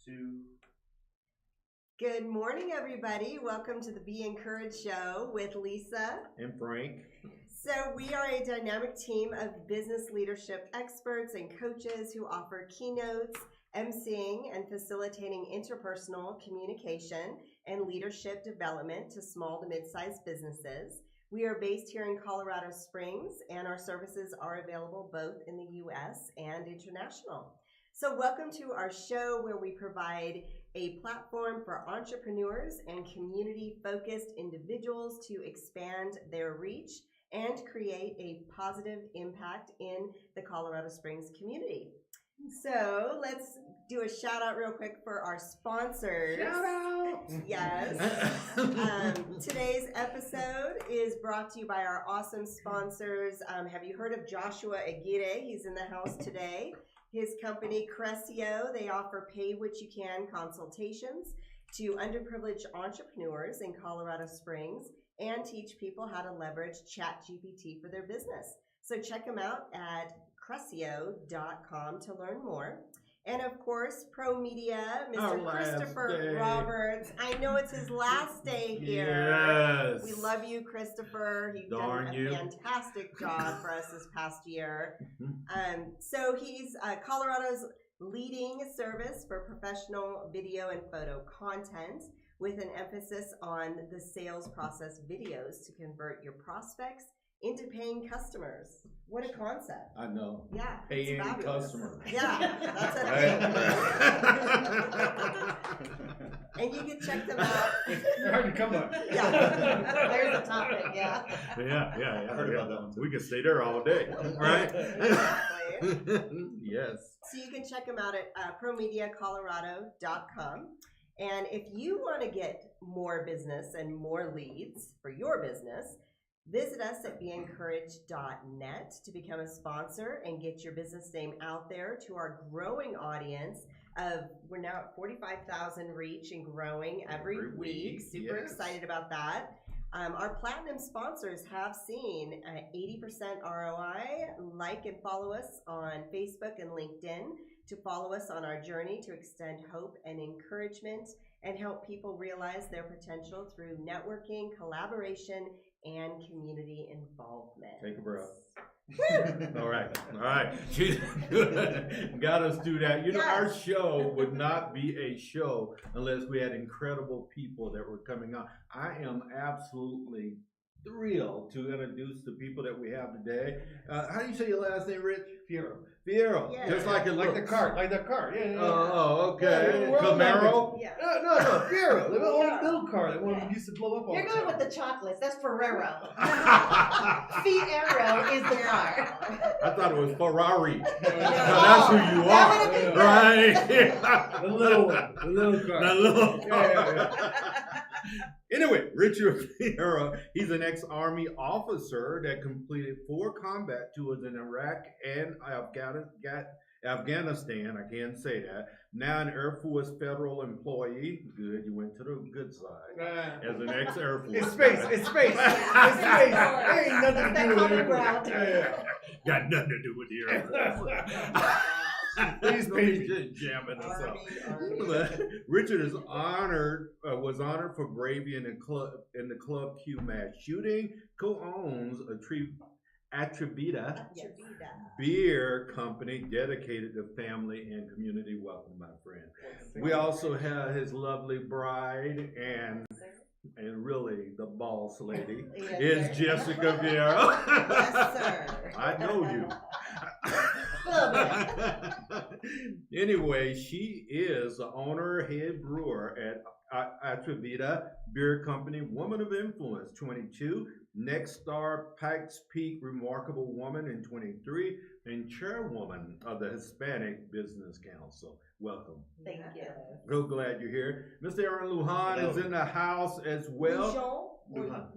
2. Good morning, everybody. Welcome to the Be Encouraged show with Lisa and Frank. So we are a dynamic team of business leadership experts and coaches who offer keynotes, emceeing, and facilitating interpersonal communication and leadership development to small to mid-sized businesses. We are based here in Colorado Springs, and our services are available both in the U.S. and international. So welcome to our show, where we provide a platform for entrepreneurs and community-focused individuals to expand their reach and create a positive impact in the Colorado Springs community. So let's do a shout out real quick for our sponsors. Shout out! Yes. Today's episode is brought to you by our awesome sponsors. Have you heard of Joshua Aguirre? He's in the house today. His company, Crescio, they offer pay what you can consultations to underprivileged entrepreneurs in Colorado Springs and teach people how to leverage ChatGPT for their business. So check them out at Crescio.com to learn more. And of course, Pro Media, Mr. Christopher Roberts. I know it's his last day here. Yes. We love you, Christopher. You've done a fantastic job for us this past year. So he's Colorado's leading service for professional video and photo content, with an emphasis on the sales process videos to convert your prospects into paying customers. What a concept. I know. Yeah. Paying customers. Yeah, that's a thing. And you can check them out. They're hard to come by. Yeah. There's a topic, yeah. Yeah. I heard about that one too. We could stay there all day, right? Exactly. Yes. So you can check them out at promediacolorado.com. And if you want to get more business and more leads for your business, visit us at beencouraged.net to become a sponsor and get your business name out there to our growing audience of, we're now at 45,000 reach and growing every week. Super excited about that. Our platinum sponsors have seen 80% ROI. Like and follow us on Facebook and LinkedIn to follow us on our journey to extend hope and encouragement and help people realize their potential through networking, collaboration, and community involvement. Take a breath. All right. Got us do that. You know, our show would not be a show unless we had incredible people that were coming on. I am absolutely thrilled to introduce the people that we have today. How do you say your last name, Rich? Fierro. Fierro. Yeah. Just like it Like looks. the cart. Yeah. Oh, okay. Yeah, Camaro? Yeah. No, Fierro. The old little car that one used to blow up all You're the going time. with the chocolates. That's Fierro. Fierro is the car. I thought it was Ferrari. No, That's who you That are, would have been right? The little one. The little car. The little Yeah. Anyway, Richard Fierro, he's an ex-Army officer that completed 4 combat tours in Iraq and Afghanistan. I can't say that. Now an Air Force federal employee. Good, you went to the good side. As an ex-Air Force. It's space. It's space. It's space. There ain't nothing to do with common it. ground. Got nothing to do with the Air Force. Please, baby. Just jamming us up. Richard is was honored for bravery in the Club Q mass shooting. Co-owns Atrevida Beer Company, dedicated to family and community. Welcome, my friend. We also have his lovely bride and really the boss lady is Jessica Fierro. Yes, sir. I know you. Anyway, she is the owner, head brewer at Atrevida Beer Company, woman of influence, 22, NextStar Pikes Peak Remarkable Woman in 23, and Chairwoman of the Hispanic Business Council. Welcome. Thank you. Real glad you're here. Mr. Aaron Lujan is in the house as well. Lujan.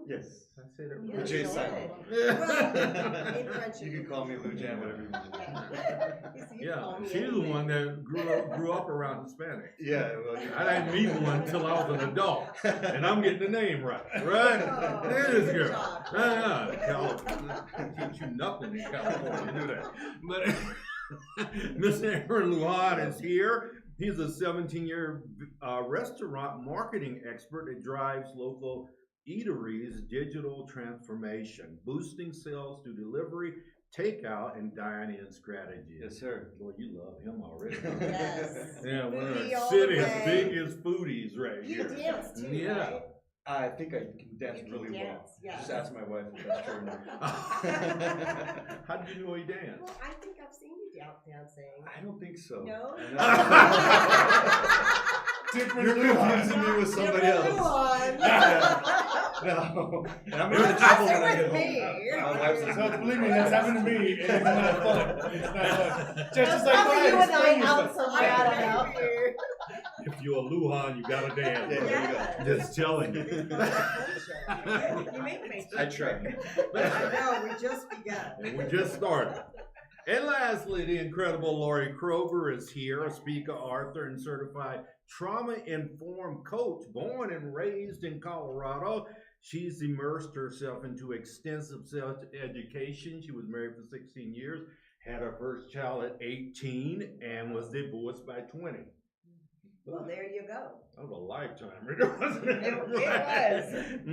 Yes. I said it Yeah, The J you side. did. In French, You can call me Lujan, whatever you want. Yeah, she's the one that grew up around Hispanic. Yeah, well, I didn't meet one until I was an adult, and I'm getting the name right. Right? Oh, There it is, good girl. job. Teach you nothing in California, do that. But Mr. Aaron Lujan is here. He's a 17-year restaurant marketing expert that drives local eateries digital transformation, boosting sales through delivery, takeout, and dine-in strategies. Yes, sir. Boy, you love him already. Yes. Yeah, one of Foodie the all the city's way. biggest foodies right You here. dance too, Yeah. right? I think I can dance You can really well. dance, yeah. Just ask my wife if that's true or not. How did you know he danced? Well, I think I've seen you dancing. I don't think so. No? Different You're confusing me with somebody else. No. And I'm gonna get in trouble when I get home. My wife's like, So believe me, that's happened to me, and it's not fun. It's not fun. Just as That's like you and I explain out yourself. somewhere, I don't know. If you're a Lujan, you gotta dance. Yeah, there we go. Just telling you. You make me. I try. I know, we just begun. And we just started. And lastly, the incredible Lori Kroger is here, a speaker, author, and certified trauma-informed coach, born and raised in Colorado. She's immersed herself into extensive self-education. She was married for 16 years, had her first child at 18, and was divorced by 20. Well, there you go. That was a lifetime, wasn't it? It was.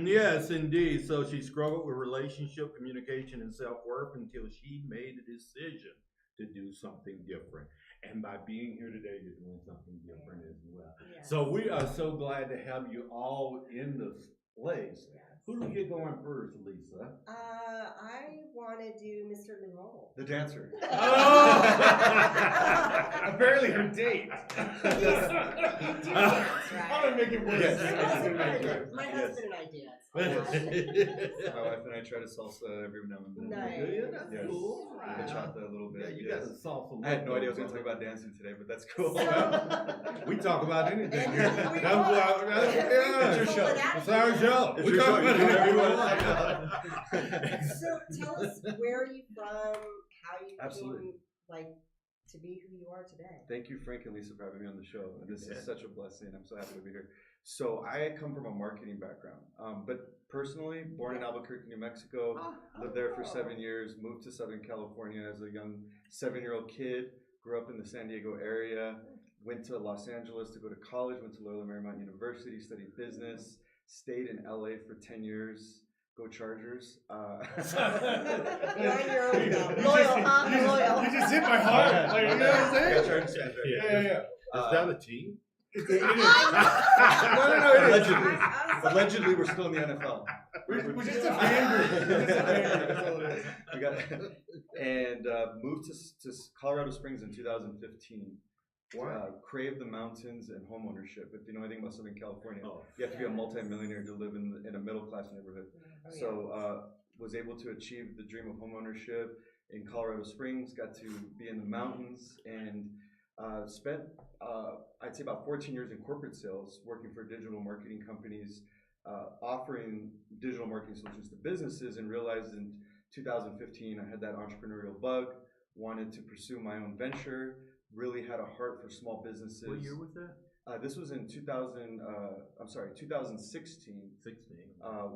Yes, indeed. So she struggled with relationship, communication, and self-worth until she made a decision to do something different. And by being here today, you're doing something different as well. Yeah. So we are so glad to have you all in this place. Yes. Who do we get going first, Lisa? I want to do Mr. Limon. The dancer. Apparently her date. He dance, right? I'm gonna make it worse. Yes. My Yes. husband and I dance. My wife and I try to salsa every now and then. Nice. Yeah, that's Yes. cool. Bachata a little bit. Yeah, you yes. got a salsa. I had no idea I was going to talk about dancing today, but that's cool. We talk about anything. We That's are. yeah. It's your show. It's our show. It's We your talk show. You about do whatever you anything want. we want. So tell us, where are you from? How you Absolutely. came, like, to be who you are today? Thank you, Frank and Lisa, for having me on the show. This Yeah. is such a blessing. I'm so happy to be here. So I come from a marketing background, but personally, born in Albuquerque, New Mexico, lived there for 7 years, moved to Southern California as a young 7-year-old kid, grew up in the San Diego area, went to Los Angeles to go to college, went to Loyola Marymount University, studied business, stayed in LA for 10 years. Go Chargers. You're on your own now. You Loyal, just- huh? you just- Loyal. You just hit my heart. Like, you know what I'm saying? Got Chargers fans, right? Yeah. Is that a team? It is. No, it is. Allegedly. I was like, Allegedly, we're still in the NFL. We're just a fan group. We're just a fan group. That's all it is. We got and moved to Colorado Springs in 2015. Crave the mountains and home ownership. If you know anything about Southern California, you have to be a multimillionaire to live in a middle class neighborhood. So was able to achieve the dream of home ownership in Colorado Springs. Got to be in the mountains and spent I'd say about 14 years in corporate sales, working for digital marketing companies, offering digital marketing solutions to businesses, and realized in 2015 I had that entrepreneurial bug, wanted to pursue my own venture, really had a heart for small businesses. What year was that? This was in 2016. 16.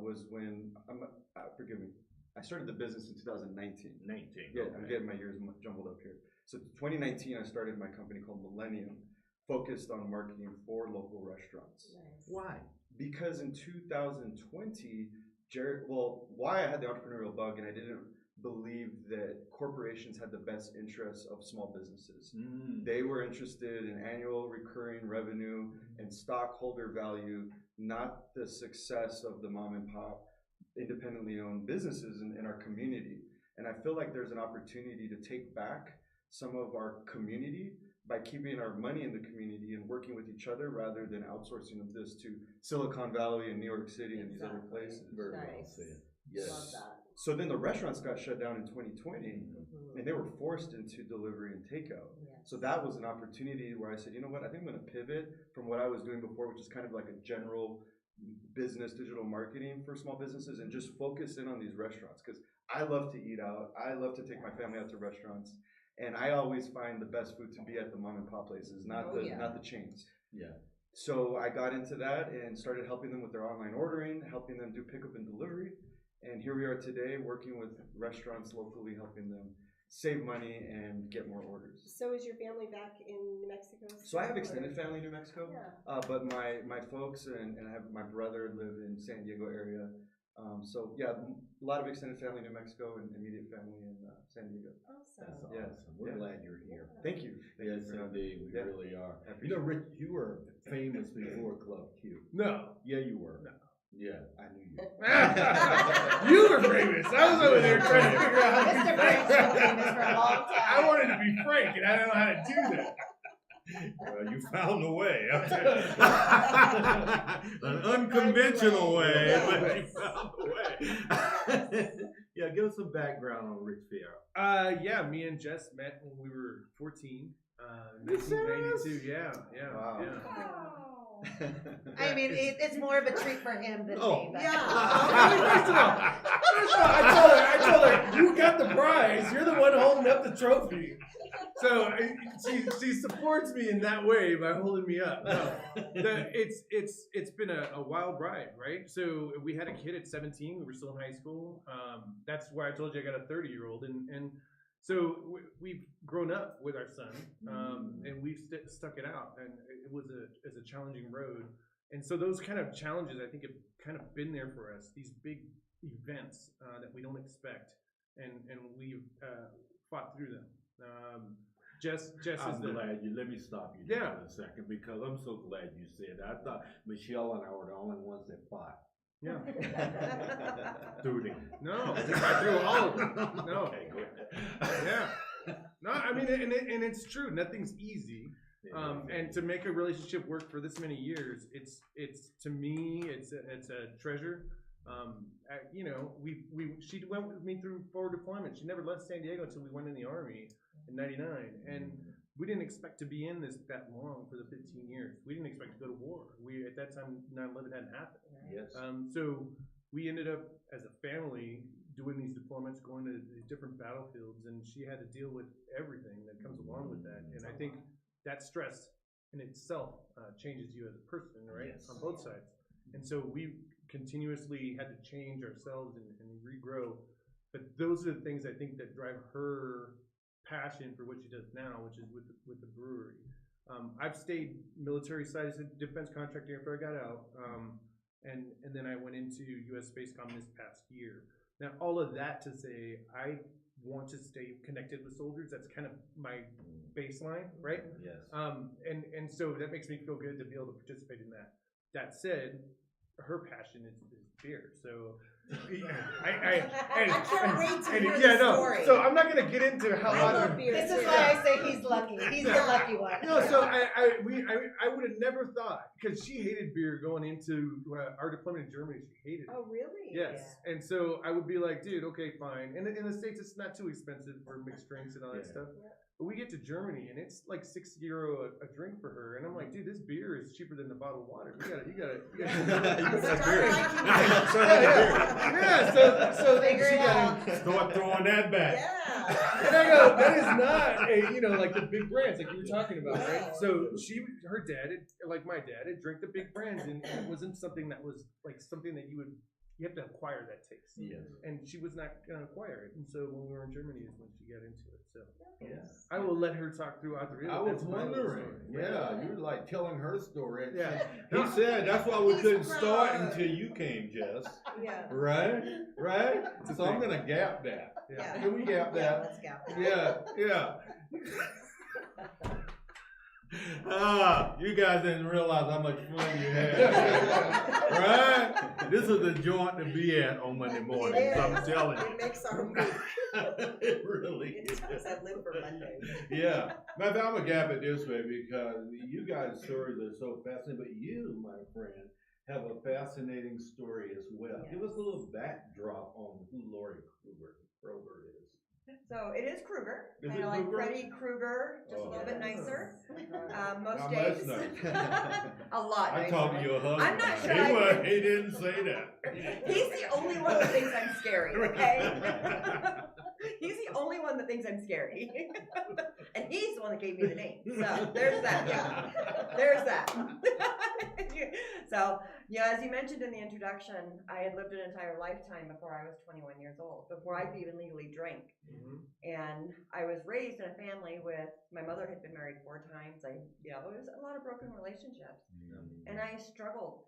Was when, forgive me, I started the business in 2019. 19. Yeah, okay. I'm getting my years jumbled up here. So 2019, I started my company called Millennium, focused on marketing for local restaurants. nice. Why? Because in 2020, why I had the entrepreneurial bug and I didn't believe that corporations had the best interests of small businesses. They were interested in annual recurring revenue and stockholder value, not the success of the mom and pop independently owned businesses in our community. And I feel like there's an opportunity to take back some of our community by keeping our money in the community and working with each other rather than outsourcing of this to Silicon Valley and New York City and these other places. Very well Nice. said. Love that. So then the restaurants got shut down in 2020 Mhm. and they were forced into delivery and takeout. Yes. So that was an opportunity where I said, you know what, I think I'm going to pivot from what I was doing before, which is kind of like a general business digital marketing for small businesses, and just focus in on these restaurants because I love to eat out. I love to take my family out to restaurants, and I always find the best food to be at the mom and pop places, not the chains. Yeah. So I got into that and started helping them with their online ordering, helping them do pickup and delivery. And here we are today working with restaurants locally, helping them save money and get more orders. So is your family back in New Mexico? So I have still, extended or- family in New Mexico, Yeah. but my folks and I have my brother live in San Diego area. So yeah, a lot of extended family in New Mexico and immediate family in San Diego. Awesome. That's awesome. Yes. We're Yeah. glad you're here. Thank you. Thank Yes, you for- indeed, we Yeah. really are. I You know, appreciate Rich, you were famous before Club Q. No. Yeah, you were. Yeah, I knew you. You were famous. I was over there trying to figure out how to Mr. be Frank's been famous for a long time. I wanted to be Frank, and I don't know how to do that. Well, you found a way. An unconventional way, but you found a way. Yeah, give us some background on Rich Fierro. Yeah, me and Jess met when we were 14, 1992. Yeah. Wow. I mean, it's more of a treat for him than Oh. me. But. First of all, I told her, you got the prize. You're the one holding up the trophy. So she supports me in that way by holding me up. No, it's been a wild ride, right? So we had a kid at 17. We were still in high school. That's why I told you I got a 30-year-old, and so we've grown up with our son, and we've stuck it out, and it was a challenging road. And so those kind of challenges, I think, have kind of been there for us. These big events that we don't expect, and we've fought through them. Jess I'm is the glad you. Let me stop you there for a second because I'm so glad you said that. I thought Michelle and I were the only ones that fought yeah. through them. No, I got through all of them. No, Okay, go ahead. yeah. No, I mean, and it's true. Nothing's easy. And to make a relationship work for this many years, it's to me, it's a treasure. You know, she went with me through forward deployment. She never left San Diego until we went in the Army in '99, and we didn't expect to be in this that long for the 15 years. We didn't expect to go to war. We at that time 9/11 hadn't happened. Yes. So we ended up as a family doing these deployments, going to these different battlefields, and she had to deal with everything that comes along with that. And I think that stress in itself changes you as a person, right? Yes. On both sides. And so we continuously had to change ourselves and regrow. But those are the things I think that drive her passion for what she does now, which is with the brewery. I've stayed military side as a defense contractor after I got out, and then I went into U.S. Space Comm this past year. Now, all of that to say, I want to stay connected with soldiers. That's kind of my baseline, right? Yes. And so that makes me feel good to be able to participate in that. That said, her passion is beer. So I can't wait to hear yeah, the no. story. So I'm not gonna get into how I love beer. This is too. why I say he's lucky. He's the lucky one. No, so I would have never thought, because she hated beer going into our deployment in Germany. She hated it. Oh, really? Yes, and so I would be like, dude, okay, fine. And in the States, it's not too expensive for mixed drinks and all that Yeah. stuff. But we get to Germany, and it's like €6 a drink for her, and I'm like, dude, this beer is cheaper than the bottle of water. You gotta. Start liking Yeah, so then Figure she it out. Start throwing that back. Yeah. And I go, that is not a, like the big brands like you were talking about, right? So her dad, like my dad, had drank the big brands, and it wasn't something that was like something that you have to acquire that taste. Yes. And she was not going to acquire it. And so when we were in Germany is when she got into it. So Yes. I will let her talk through Atrevida. I was That's my little wondering. story. Yeah, you were like telling her story. Yeah. He said that's why we He's couldn't proud. start until you came, Jess. Yeah. Right? Right? It's a So I'm thing. gonna gap that. Yeah. Can we gap Yeah, that? let's go. Yeah. You guys didn't realize how much fun you had. Right? This is the joint to be at on Monday mornings, I'm telling It you. makes our week. It really It is. does. I live for Monday. Yeah. Matter of fact, I'm gonna gap it this way because you guys' stories are so fascinating, but you, my friend, have a fascinating story as well. Give us a little backdrop on who Lori Kroger is. So it is Kruger. Is Kind it of like Kruger? Freddy Krueger, just a little bit nicer. Most Not days. much nicer. A lot I nicer. talked to your husband. I'm not sure He didn't say that. He's the only one who thinks I'm scary, okay? He's the only one that thinks I'm scary. And he's the one that gave me the name. So there's that. Yeah. There's that. So, as you mentioned in the introduction, I had lived an entire lifetime before I was 21 years old, before I could even legally drink. And I was raised in a family with, my mother had been married 4 times. It was a lot of broken relationships. And I struggled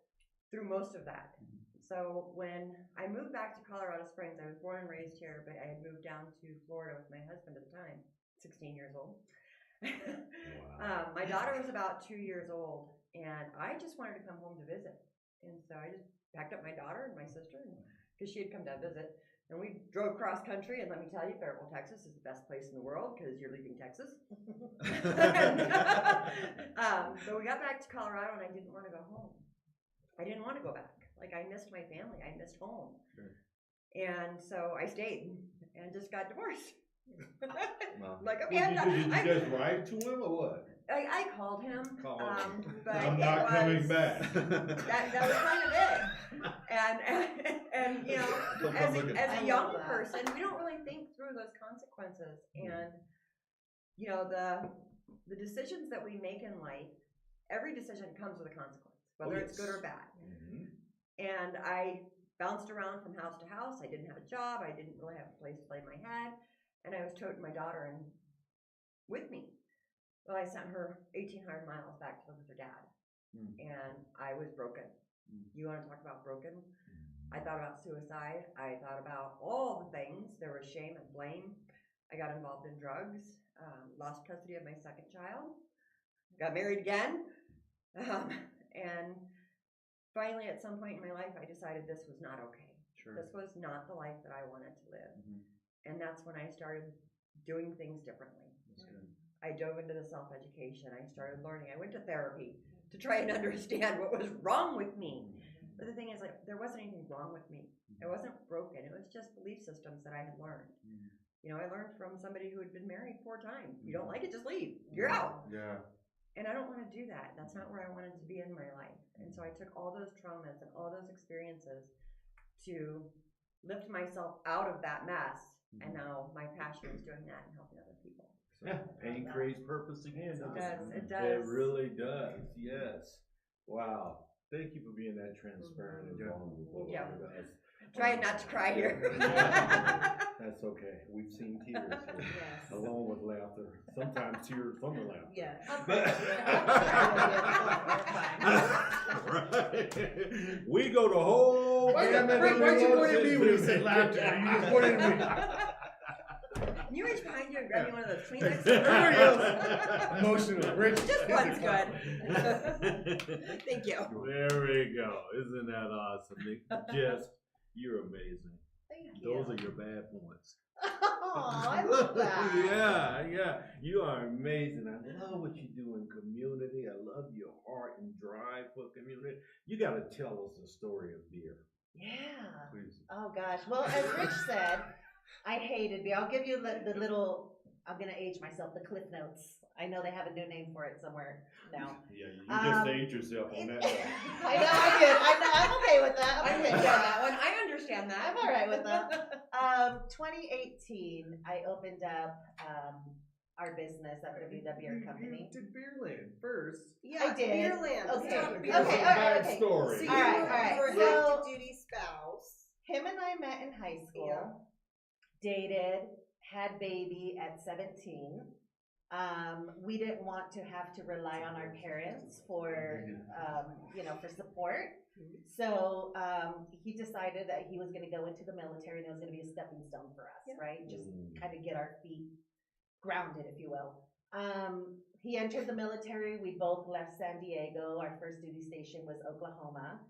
through most of that. So when I moved back to Colorado Springs, I was born and raised here, but I had moved down to Florida with my husband at the time, 16 years old. Wow. My daughter was about 2 years old, and I just wanted to come home to visit. And so I just packed up my daughter and my sister, because she had come to visit. And we drove cross country, and let me tell you, Fierro, Texas is the best place in the world because you're leaving Texas. So we got back to Colorado, and I didn't want to go home. I didn't want to go back. Like, I missed my family. I missed home. Sure. And so I stayed and just got divorced. Wow. Like, okay, Did you just write to him or what? I called him, but I'm it not coming was- back. That was kind of it. And Don't come looking. as I a young love that. person, we don't really think through those consequences. And the decisions that we make in life, every decision comes with a consequence, whether it's good or bad. And I bounced around from house to house. I didn't have a job. I didn't really have a place to lay my head. And I was toting my daughter with me. Well, I sent her 1,800 miles back to live with her dad. And I was broken. You want to talk about broken? I thought about suicide. I thought about all the things. There was shame and blame. I got involved in drugs, lost custody of my second child, got married again. And finally, at some point in my life, I decided this was not okay. Sure. This was not the life that I wanted to live. And that's when I started doing things differently. That's good. I dove into the self-education. I started learning. I went to therapy to try and understand what was wrong with me. But the thing is, like, there wasn't anything wrong with me. I wasn't broken. It was just belief systems that I had learned. I learned from somebody who had been married 4 times. You don't like it, just leave. You're out. Yeah. And I don't want to do that. That's not where I wanted to be in my life. And so I took all those traumas and all those experiences to lift myself out of that mess. And now my passion is doing that and helping other people. Yeah, pain creates purpose again. doesn't It It does. really does. Yes. Wow. Thank you for being that transparent and vulnerable. Yeah. with us. Trying not to cry here. That's okay. We've seen tears here, Yes. along with laughter. Sometimes tears from the laughter. Yes. Right. We go the whole Why'd gamut of you point at me when you emotions. said laughter? You just pointed at me. Can you reach behind you and grab me one of those Kleenex? Everybody else, emotional. Rich. Just one's good. Thank you. There we go. Isn't that awesome? Jess, you're amazing. Thank Those you. are your bad points. Oh, I love that. Yeah. You are amazing. I love what you do in community. I love your heart and drive for community. You got to tell us the story of beer. Yeah. Please. Oh gosh. Well, as Rich said, I hated beer. I'll give you the little. I'm gonna age myself. The Cliff Notes. I know they have a new name for it somewhere now. Yeah, you just ate yourself on that one. I know I did. I'm okay with that. I I'm okay understand with that one. I understand that. I'm all right with that. 2018, I opened up our business at Atrevida Beer Co. You did Beerland first. Yeah, I did. Beerland. Let's Okay. talk Okay. Beerland. All right. Okay. Story. So all right. You were a So active duty spouse. him and I met in high school, dated, had baby at 17. We didn't want to have to rely on our parents for, for support. So he decided that he was going to go into the military, and it was going to be a stepping stone for us, right? Just kind of get our feet grounded, if you will. He entered the military. We both left San Diego. Our first duty station was Oklahoma.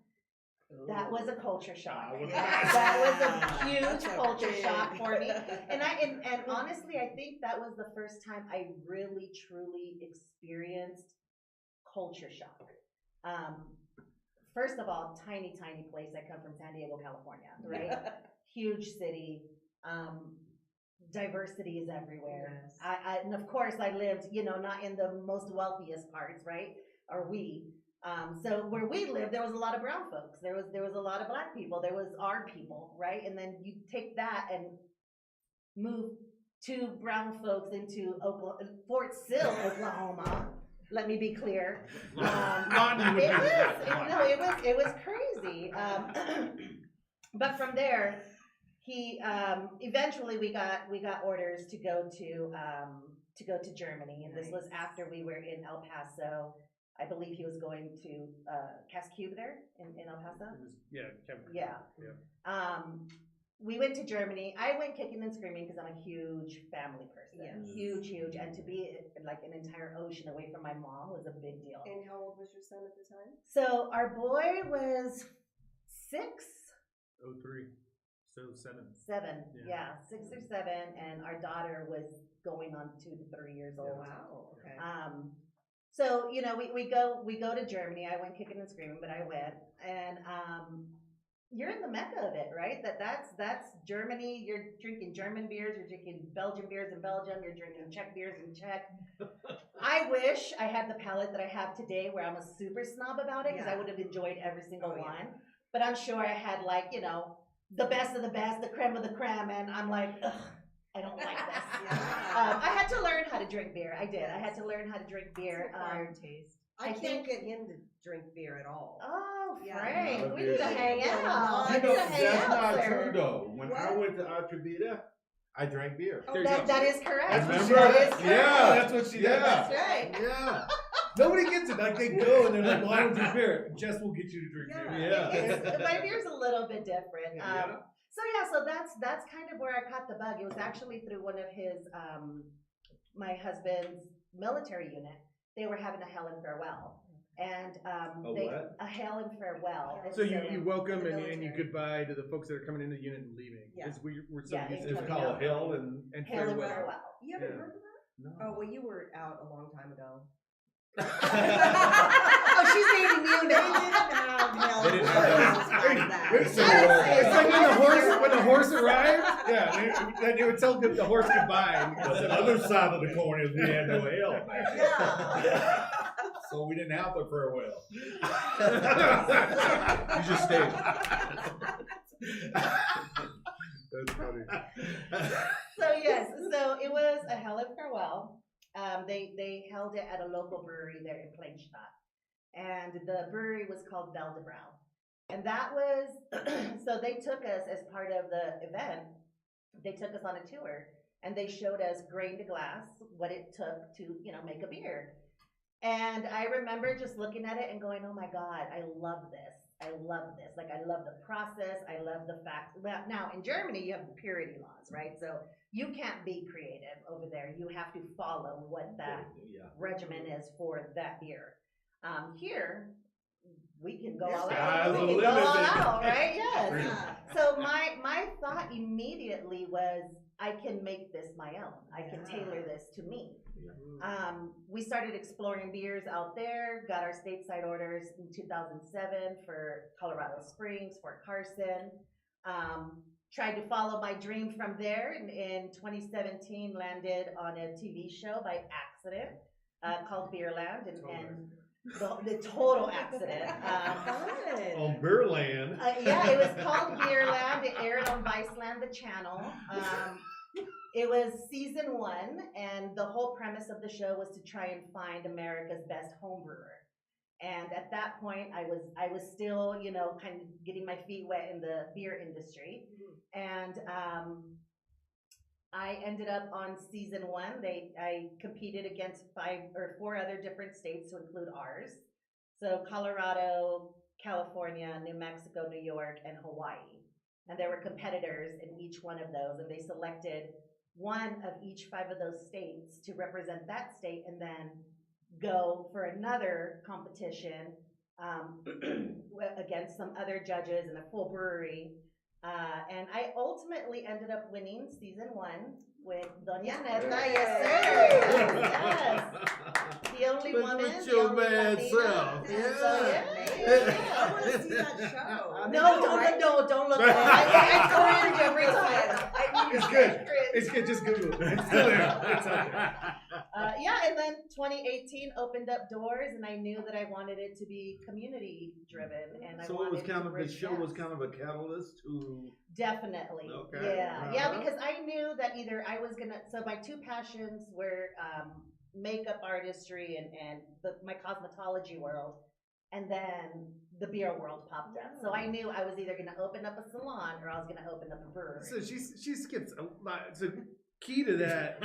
That was a culture shock. That was a huge culture shock for me. And honestly, I think that was the first time I really truly experienced culture shock. First of all, tiny place. I come from San Diego, California, right? Huge city. Diversity is everywhere. Yes. And of course I lived, not in the most wealthiest parts, right? Or we. So where we lived, there was a lot of brown folks. There was a lot of black people. There was our people, right? And then you take that and move two brown folks into Fort Sill, Oklahoma. Let me be clear. It was crazy. But from there, he eventually we got orders to go to Germany, and this was after we were in El Paso. I believe he was going to Cascube there in El Paso. We went to Germany. I went kicking and screaming because I'm a huge family person. Yes. Huge. And to be like an entire ocean away from my mom was a big deal. And how old was your son at the time? So our boy was 6. 03. So 7. 7. Yeah, 6 or 7. And our daughter was going on 2 to 3 years old. Wow. Okay. So, you know, we go to Germany. I went kicking and screaming, but I went. And you're in the mecca of it, right? That's Germany. You're drinking German beers. You're drinking Belgian beers in Belgium. You're drinking Czech beers in Czech. I wish I had the palate that I have today, where I'm a super snob about it, because I would have enjoyed every single one. But I'm sure I had, like, you know, the best of the best, the creme of the creme, and I'm like, ugh, I don't like this. I had to learn how to drink beer. I did. I had to learn how to drink beer. Taste. I can't get him to drink beer at all. Oh, Yeah. Frank, we need to hang out. You We know, need to hang that's out, not sir. true though. When I What? went to Atrevida, I drank beer. There you go. That is correct. Remember? That is correct. Yeah. That's what she did. That's right. Yeah. Nobody gets it. Like, they go and they're like, well, I don't drink beer. Jess will get you to drink beer. My beer's a little bit different. Yeah. So that's kind of where I caught the bug. It was actually through one of his, my husband's military unit. They were having a hail and farewell. And what? a hail and farewell. And So you welcome the and you military. goodbye to the folks that are coming into the unit and leaving. Yeah. Because we're so Yeah, used it's to It's coming called out. Hell and and hail and farewell. farewell. You haven't Yeah. heard of that? no. Oh, well, you were out a long time ago. Oh, she's dating you They now. didn't have hell They didn't and have farewells that. back then. It's I like, didn't say it's like that. when the horse arrived. Yeah, they would tell the horse goodbye. And But the other side of the coin is we had no hell. Yeah. So we didn't have the farewell. You just stayed. That's funny. So yes, so it was a hell and farewell. They held it at a local brewery there in Plainstadt, and the brewery was called Beldebrau. And that was, so they took us as part of the event, they took us on a tour, and they showed us grain to glass, what it took to, you know, make a beer. And I remember just looking at it and going, oh my God, I love this. I love this. Like, I love the process. I love the fact. Well, now in Germany, you have the purity laws, right? So you can't be creative over there. You have to follow what that regimen is for that beer. Here, we can go all out. Sky's We the can go all limit. out, right? Yes. Yeah. So my thought immediately was, I can make this my own. I can tailor this to me. We started exploring beers out there, got our stateside orders in 2007 for Colorado Springs, Fort Carson. Tried to follow my dream from there, and in 2017 landed on a TV show by accident called Beerland, and the total accident. On Beerland. Yeah, it was called Beerland. It aired on Viceland, the channel. It was season 1, and the whole premise of the show was to try and find America's best home brewer. And at that point, I was still, you know, kind of getting my feet wet in the beer industry. And I ended up on season 1. I competed against 4 other different states to include ours. So Colorado, California, New Mexico, New York, and Hawaii. And there were competitors in each one of those, and they selected one of each 5 of those states to represent that state, and then go for another competition against some other judges and a full brewery. And I ultimately ended up winning season 1 with Doña Neta. Yes, sir. Yes. The only But woman. with the your only bad Latina. self, And yeah. so, I want to see that show. No, don't look at it. I cringe every time. It's good. It's good. Just Google it. It's still there. It's out there. yeah, and then 2018 opened up doors, and I knew that I wanted it to be community driven, and I So it wanted was kind to of, the bring show was guests. kind of a catalyst to, Definitely. Okay. Yeah. Yeah, Uh-huh. because I knew that either I was gonna, so my two passions were makeup artistry and my cosmetology world, and then the beer world popped up. So I knew I was either gonna open up a salon or I was gonna open up a brewery. So she skips a lot. So key to that,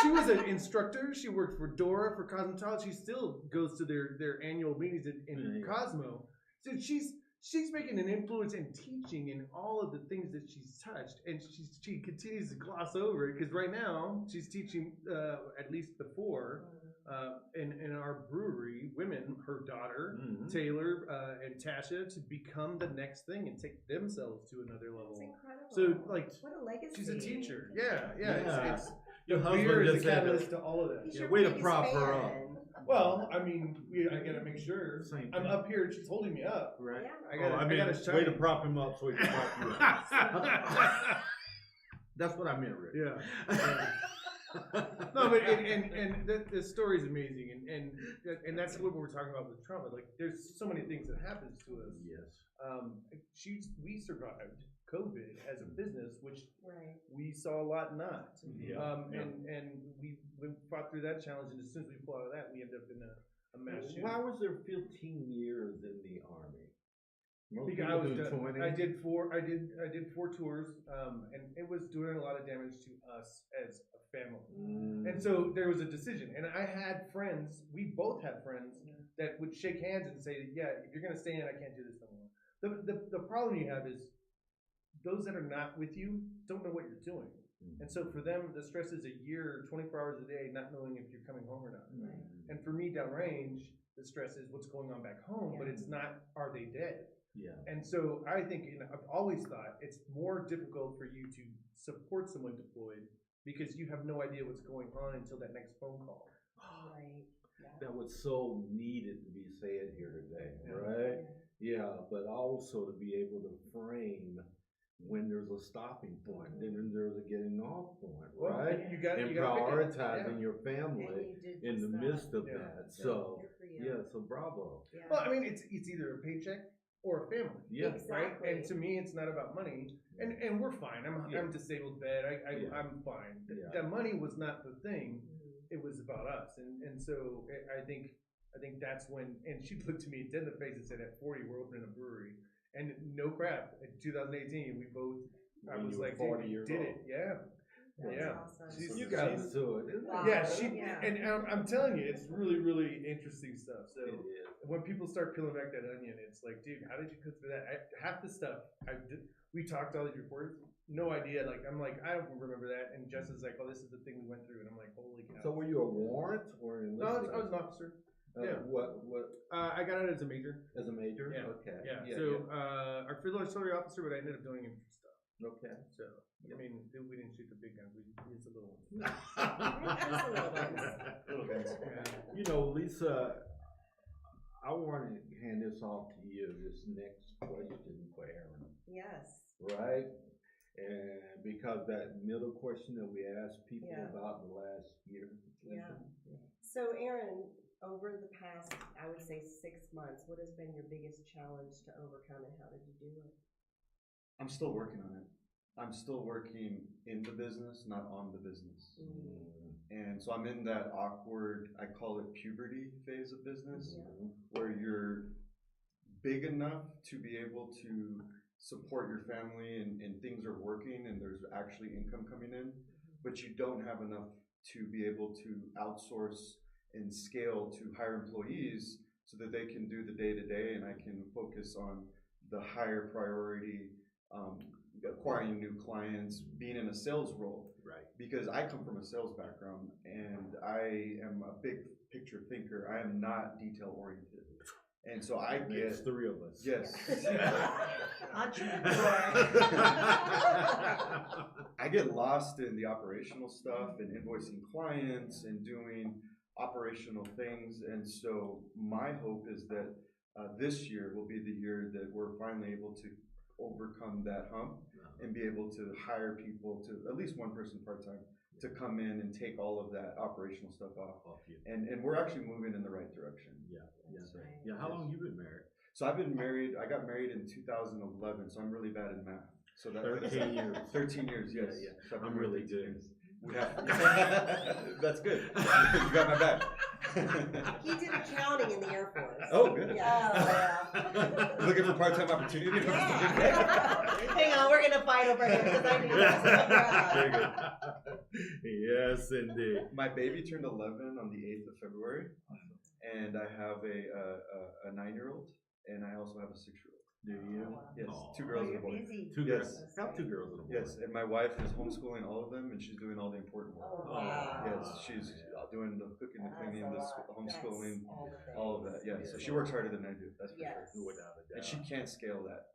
she was an instructor. She worked for Dora for cosmetology. She still goes to their annual meetings in Cosmo. So she's making an influence and teaching in all of the things that she's touched, and she continues to gloss over it because right now she's teaching at least the four in our brewery women, her daughter Taylor and Tasha, to become the next thing and take themselves to another level. That's incredible. So like, what a legacy. she's a teacher. Yeah. Yeah. It's Your the husband beer is just a said catalyst to all of that. He's Yeah, your way to biggest prop her up. fan. Well, I mean, I gotta make sure. Same I'm thing. up here. She's holding me up. right? Yeah. I gotta shine. way to prop him up so he can prop you up. That's what I meant, Rick. Yeah. No, but and the story is amazing, and that's what we're talking about with trauma. Like, there's so many things that happens to us. Yes. We survived COVID as a business, which Right. we saw a lot not. Yeah. And we fought through that challenge, and as soon as we pull out of that, we end up in a mass shooting. Why was there 15 years in the army? Most Because people I was do done. 20. I did four tours, and it was doing a lot of damage to us as a family. And so there was a decision, and I had friends. We both had friends that would shake hands and say, "Yeah, if you're gonna stay in, I can't do this no more." The problem you have is those that are not with you don't know what you're doing, and so for them, the stress is a year, 24 hours a day, not knowing if you're coming home or not. And for me, downrange, the stress is what's going on back home, but it's not, are they dead? Yeah. And so I think, I've always thought it's more difficult for you to support someone deployed because you have no idea what's going on until that next phone call. Right. That was so needed to be said here today, Yeah. right? Yeah, but also to be able to frame when there's a stopping point, then there's a getting off point, Well, right? you got And pick it. prioritizing Yeah. your And family you did in the just midst of Yeah. that. So, Good for you. yeah, so bravo. Yeah. Well, I mean, it's either a paycheck or a family. Yeah. Right? Exactly. And to me, it's not about money. And we're fine. I'm disabled bed. I'm fine. Yeah. That money was not the thing. Mhm. It was about us. And so I think that's when, and she looked at me dead in the face and said, at 40, we're opening a brewery. And no crap, in 2018, we both, I When was you were like, 40 dude, years did old. it. Yeah. That's Yeah. awesome. She's- You got into it. Isn't it? Wow. Yeah, Yeah. and I'm telling you, it's really, really interesting stuff. So It is. when people start peeling back that onion, it's like, dude, how did you cook through that? Half the stuff we talked all these reports, no idea. Like, I'm like, I don't remember that. And Jess is like, oh, this is the thing we went through. And I'm like, holy cow. So were you a warrant or No, enlisted? I was an officer. Yeah. What I got it as a major. as a major? Yeah. Okay. Yeah. So our field artillery officer, but I ended up doing infantry stuff. Okay. So I mean, we didn't shoot the big guns. We used the little ones. Just a little bit. Little bit. You know, Lisa, I want to hand this off to you, this next question for Aaron, Yes. right? And because that middle question that we asked people Yeah. about the last year. Yeah. So, Aaron, over the past, I would say 6 months, what has been your biggest challenge to overcome, and how did you do it? I'm still working on it. I'm still working in the business, not on the business. And so I'm in that awkward, I call it puberty phase of business, where you're big enough to be able to support your family and things are working and there's actually income coming in, but you don't have enough to be able to outsource and scale to hire employees so that they can do the day-to-day and I can focus on the higher priority, acquiring new clients, being in a sales role. Right. Because I come from a sales background and I am a big picture thinker. I am not detail oriented. And so I There's get, 3 of us. yes. Entrepreneur. I get lost in the operational stuff and invoicing clients and doing operational things. And so my hope is that this year will be the year that we're finally able to overcome that hump and be able to hire people to at least one person part-time to come in and take all of that operational stuff off. you. And we're actually moving in the right direction. Yeah. How long you been married? So I got married in 2011, so I'm really bad in math. So that 13 years. 13 years, yes. Yeah. So I've been I'm really married 13 good. years. That's good. You got my back. He did accounting in the Air Force. Oh, good. Yeah. Looking for part-time opportunity? Hang on, we're gonna fight over here because I do that. Very good. Yes, indeed. My baby turned 11 on the 8th of February, and I have a 9-year-old, and I also have a 6-year-old. Do you? Yes, Aw. 2 girls and a You're boy. busy. Two Yes. girls. Have 2 girls and a boy. Yes, and my wife is homeschooling all of them, and she's doing all the important work. Oh, wow. Yes, she's doing the cooking, the cleaning, the homeschooling, That's all of that. Yeah, so she works harder than I do. That's for Yes. sure. Without a doubt. And she can't scale that.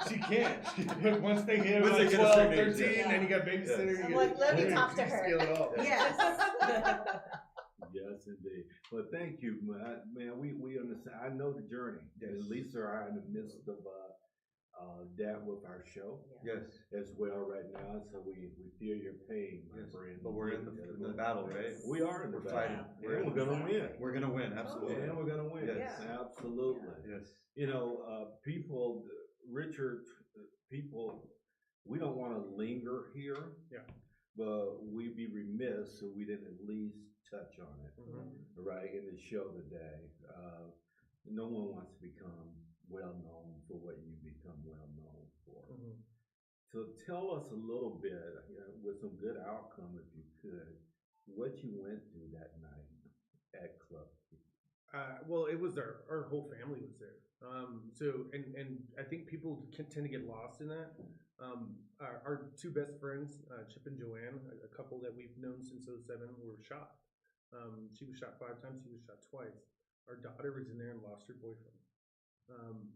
She can't. Once they hit Once about they get a 12, certain age, 13, yeah. then you got babysitter. Yes. You Like, let me you talk to her. Scale it all. Yes. Yes, indeed. Well, thank you, man. We understand. I know the journey. Yes. And Lisa are in the midst of that with our show Yes. as well right now. So we feel your pain, my Yes. friend. But we're in the battle, right? We are in the We're battle. fighting. And we're gonna win. We're gonna win, absolutely. And we're gonna win. Yes. Absolutely. Yes. You know, people, Richard, people, we don't want to linger here. Yeah. But we'd be remiss if we didn't at least touch on it, right, in the show today. No one wants to become well known for what you become well known for. So tell us a little bit, with some good outcome, if you could, what you went through that night at Club. Well, it was our whole family was there. So and I think people tend to get lost in that. Our 2 best friends, Chip and Joanne, a couple that we've known since '07, were shot. She was shot 5 times. He was shot twice. Our daughter was in there and lost her boyfriend.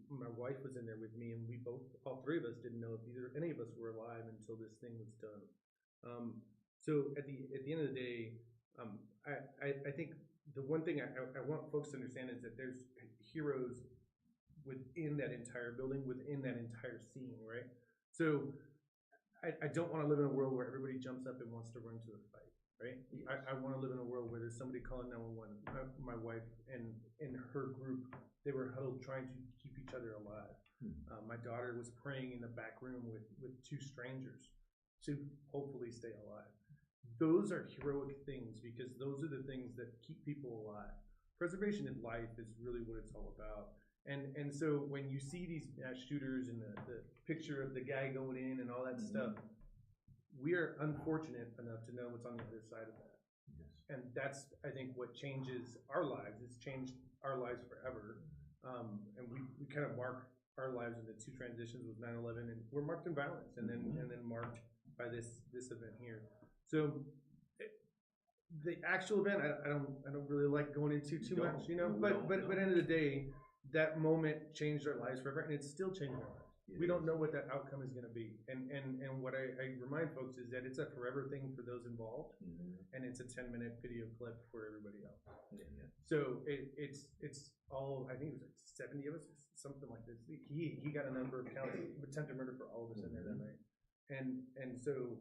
My wife was in there with me, and we all 3 of us didn't know if any of us were alive until this thing was done. So at the end of the day, I think the one thing I want folks to understand is that there's heroes within that entire building, within that entire scene, right? So I don't want to live in a world where everybody jumps up and wants to run to the fight, right? I want to live in a world where there's somebody calling 911. My wife and her group, they were huddled trying to keep each other alive. My daughter was praying in the back room with 2 strangers to hopefully stay alive. Those are heroic things because those are the things that keep people alive. Preservation of life is really what it's all about. And so when you see these mass shooters and the picture of the guy going in and all that stuff, we are unfortunate enough to know what's on the other side of that. Yes. And that's, I think, what changes our lives. It's changed our lives forever. And we kind of mark our lives in the 2 transitions with 9/11, and we're marked in violence, and then marked by this event here. So the actual event, I don't really like going into too much, but end of the day, that moment changed our lives forever, and it's still changing our lives. We don't know what that outcome is going to be, and what I remind folks is that it's a forever thing for those involved, and it's a 10-minute video clip for everybody else. So it's all, I think it was like 70 of us, something like this. He got a number of counts of attempted murder for all of us in there that night, and so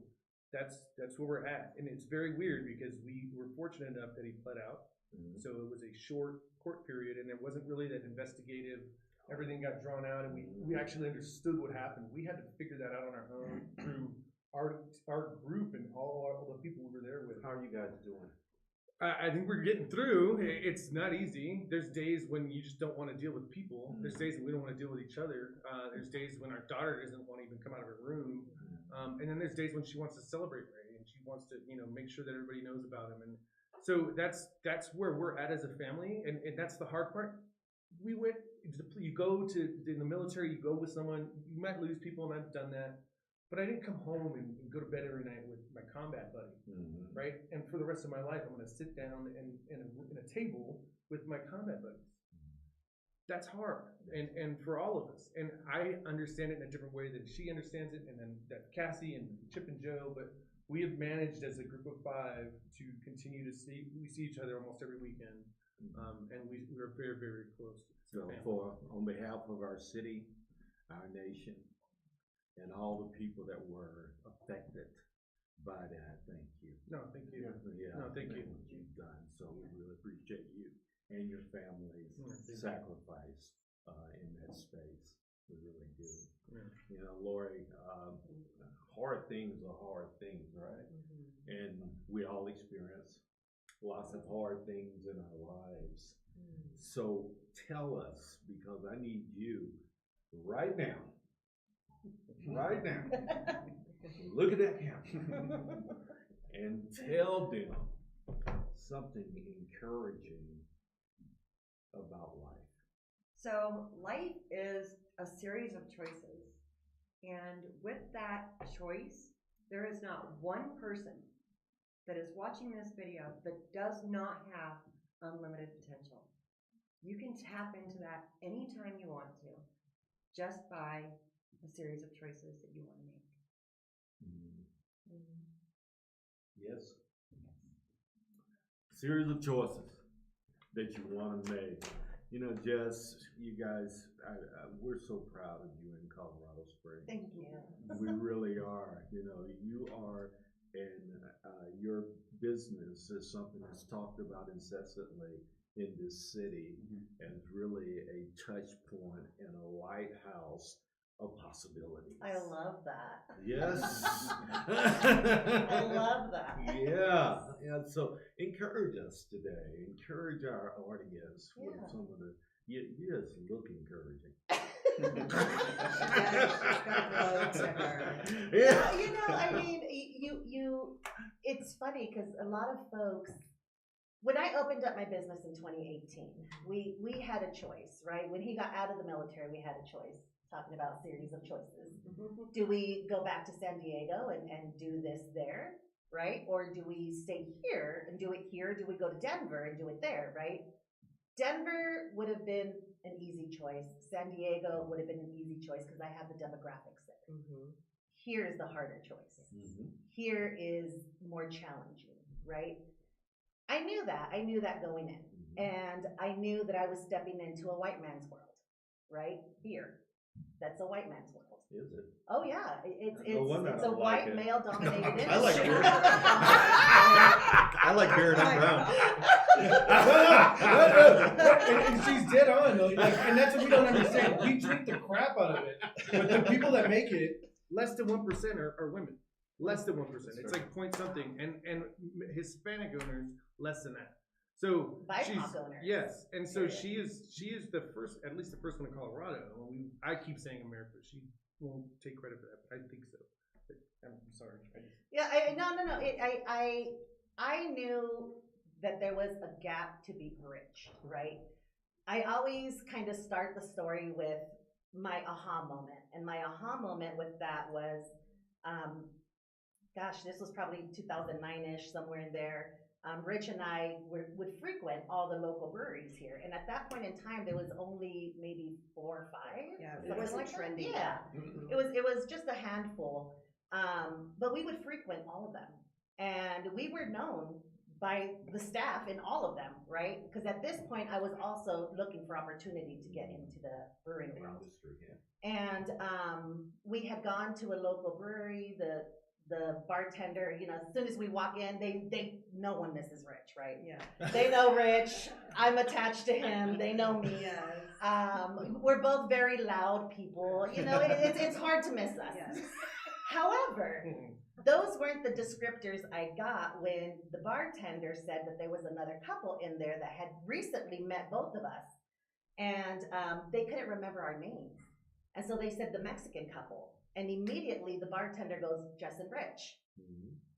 that's where we're at, and it's very weird because we were fortunate enough that he pled out. So it was a short court period, and there wasn't really that investigative. Everything got drawn out, and we actually understood what happened. We had to figure that out on our own through our group and all the people we were there with. How are you guys doing? I think we're getting through. It's not easy. There's days when you just don't want to deal with people. There's days when we don't want to deal with each other. There's days when our daughter doesn't want to even come out of her room. And then there's days when she wants to celebrate Ray, and she wants to, make sure that everybody knows about him. And so that's where we're at as a family, and that's the hard part. You go in the military, you go with someone, you might lose people, and I've done that. But I didn't come home and go to bed every night with my combat buddy, right? And for the rest of my life, I'm going to sit down in a table with my combat buddies. That's hard, and for all of us. And I understand it in a different way than she understands it, and then that Cassie and Chip and Joe. But we have managed as a group of 5 to continue to see each other almost every weekend, and we're very, very close. So on behalf of our city, our nation, and all the people that were affected But thank you. No, thank you. Yeah, No, thank you. What you've done. So we really appreciate you and your family's thank you. sacrifice in that space. We really do. Yeah. You know, Lori, hard things are hard things, right? And we all experience lots of hard things in our lives. So tell us, because I need you right now, look at that camera and tell them something encouraging about life. So life is a series of choices. And with that choice, there is not one person that is watching this video that does not have unlimited potential. You can tap into that anytime you want to, just by a series of choices that you want to make. Yes. Series of choices that you want to make. You know, Jess, you guys, we're so proud of you in Colorado Springs. Thank you. We really are. You know, you are, and your business is something that's talked about incessantly in this city, and it's really a touch point and a lighthouse of possibilities. I love that. Yes. I love that. Yeah. So encourage us today. Encourage our audience with some of the. You just look encouraging. Yeah. You know, I mean, you. It's funny because a lot of folks. When I opened up my business in 2018, we had a choice, right? When he got out of the military, we had a choice. Talking about series of choices. Do we go back to San Diego and do this there, right? Or do we stay here and do it here? Do we go to Denver and do it there, right? Denver would have been an easy choice. San Diego would have been an easy choice because I have the demographics there. Here's the harder choice. Here is more challenging, right? I knew that going in. And I knew that I was stepping into a white man's world, right? Here. That's a white man's world. Is it? Oh yeah, it's I a like white it. male dominated industry. I like beer. I like beer and I'm brown. And she's dead on, though. Like, and that's what we don't understand. We drink the crap out of it, but the people that make it, less than 1% are women. Less than 1%. It's like point something, and Hispanic owners less than that. So BIPOC owners. Yes, and so she is the first, at least the first one in Colorado. I keep saying America. She won't take credit for that, but I think so. But I'm sorry. No. I knew that there was a gap to be bridged, right? I always kind of start the story with my aha moment, and my aha moment with that was, this was probably 2009-ish, somewhere in there. Rich and I would frequent all the local breweries here, and at that point in time, there was only maybe 4 or 5. Yeah, it wasn't trendy. Yeah, it was just a handful, but we would frequent all of them, and we were known by the staff in all of them, right? Because at this point, I was also looking for opportunity to get into the brewing world, and we had gone to a local brewery. The bartender, you know, as soon as we walk in, they know when this is Rich, right? Yeah. They know Rich. I'm attached to him. They know me. Yes. We're both very loud people. You know, it's hard to miss us. Yes. However, those weren't the descriptors I got when the bartender said that there was another couple in there that had recently met both of us, and they couldn't remember our names, and so they said the Mexican couple. And immediately the bartender goes, Jess and Rich.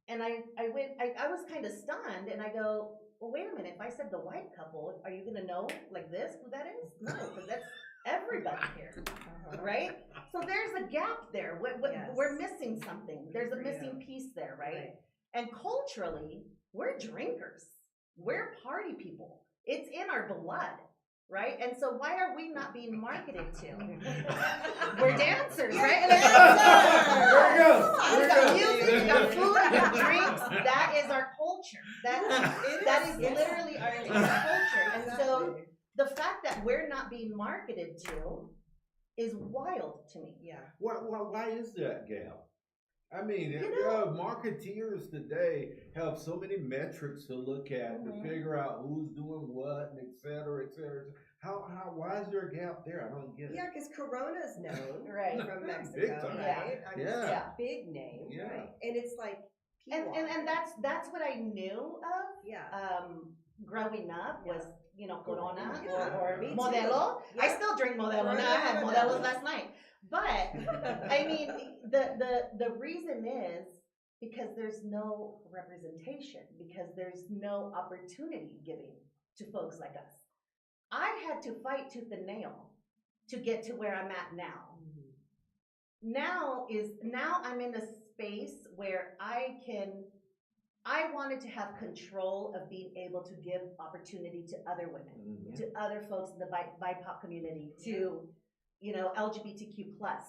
And I was kind of stunned, and I go, well, wait a minute. If I said the white couple, are you going to know like this who that is? No, because that's everybody here, right? So there's a gap there. We're missing something. There's a missing piece there, right? And culturally, we're drinkers. We're party people. It's in our blood. Right? And so why are we not being marketed to? We're dancers, right? There we go. We've got music, we've got food, we've got drinks. That is our culture. That is literally our entire culture. And so the fact that we're not being marketed to is wild to me. Yeah. Why is that gap? I mean, marketeers today have so many metrics to look at to figure out who's doing what, and et cetera, et cetera. Why is there a gap there? I don't get it. Yeah, because Corona's known Right. from Mexico, Big time. right? I mean, Yeah. it's a big name, Yeah. right? And it's like And P-water. that's what I knew of. Yeah. Growing up was, Corona Yeah, or me too. Modelo. I Yeah. still drink Modelo now. I had Modelos last night. But I mean, the reason is because there's no representation, because there's no opportunity giving to folks like us. I had to fight tooth and nail to get to where I'm at now. Now I'm in a space where I wanted to have control of being able to give opportunity to other women, to other folks in the BIPOC community, to, LGBTQ plus.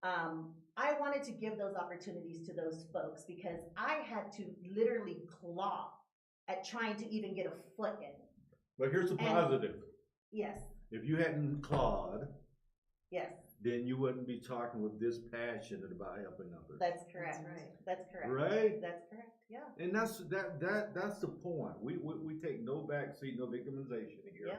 I wanted to give those opportunities to those folks because I had to literally claw at trying to even get a foot in. But here's the positive. Yes, If you hadn't clawed, yes, then you wouldn't be talking with this passion about helping others. that's correct. right. That's correct. Right? That's correct. Yeah. And that's the point. We take no backseat, no victimization here. Yeah.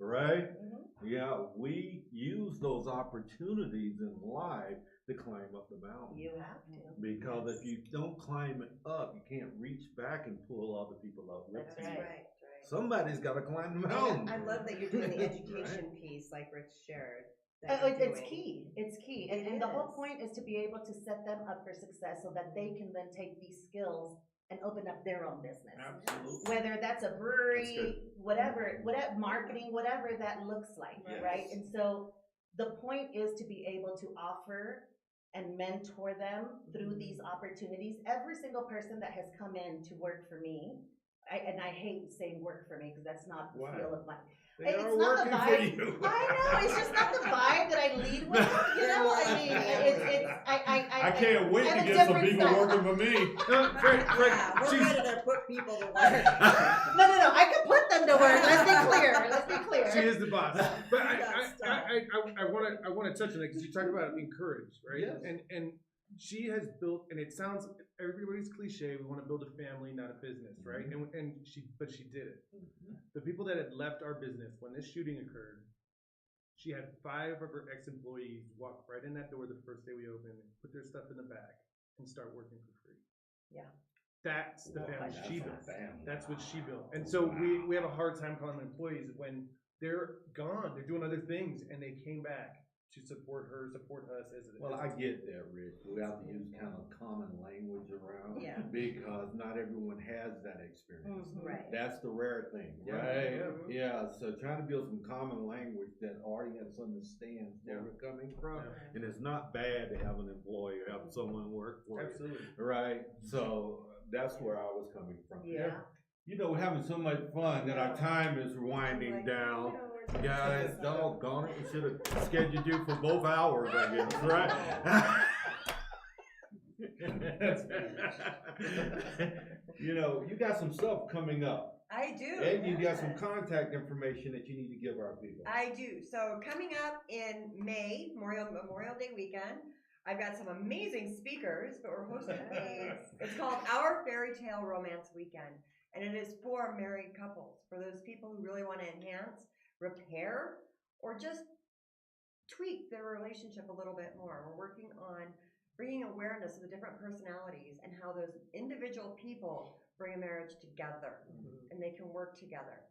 Right? Mhm. Yeah, we use those opportunities in life to climb up the mountain. You have to. Because if you don't climb it up, you can't reach back and pull other people up with That's you. right. Right. Somebody's got to climb the mountain. I love that you're doing the education piece like Rich shared. that Oh, you're it's doing. key. It's key. It And the whole is. point is to be able to set them up for success so that they can then take these skills and open up their own business. Absolutely. Whether that's a That's brewery, good. whatever, marketing, whatever that looks like, Yes. right? And so the point is to be able to offer and mentor them through these opportunities. Every single person that has come in to work for me, and I hate saying work for me because that's not the Why? feel of my. They It's are not the working for vibe. you. I know, it's just not the vibe that I lead with, I mean, I can't wait I to have a get some different people style. working for me. Yeah, we're ready to put people to work. No, I can put them to work, let's be clear. She is the boss. But That's I want to touch on it because you talk about encourage, right? Yes. And she has built, and it sounds everybody's cliche. We want to build a family, not a business, right? But she did it. The people that had left our business when this shooting occurred, she had 5 of her ex-employees walk right in that door the first day we opened, put their stuff in the back, and start working for free. Yeah. That's the family That's she a built. family. That's what she built. And so we have a hard time calling them employees when they're gone, they're doing other things, and they came back to support her, support us as a Well, I business. get that, Rick. We have to use kind of common language around Yeah. because not everyone has that experience. Right. That's the rare thing, Yeah. right? Mhm. Yeah, so trying to build some common language that audience understands where Yeah. we're coming from. Yeah. And it's not bad to have an employer, have someone work for you, Absolutely. right? So that's where I was coming from. Yeah. You know, we're having so much fun that our time is winding Like, down. we're Guys, just- doggone it, we should have scheduled you for both hours, I guess, right? You know, you got some stuff coming up, I do. and you got some yes. contact information that you need to give our people. I do. So coming up in May, Memorial Day weekend, I've got some amazing speakers, but we're hosting it's called Our Fairy Tale Romance Weekend. And it is for married couples, for those people who really want to enhance, repair, or just tweak their relationship a little bit more. We're working on bringing awareness of the different personalities and how those individual people bring a marriage together and they can work together.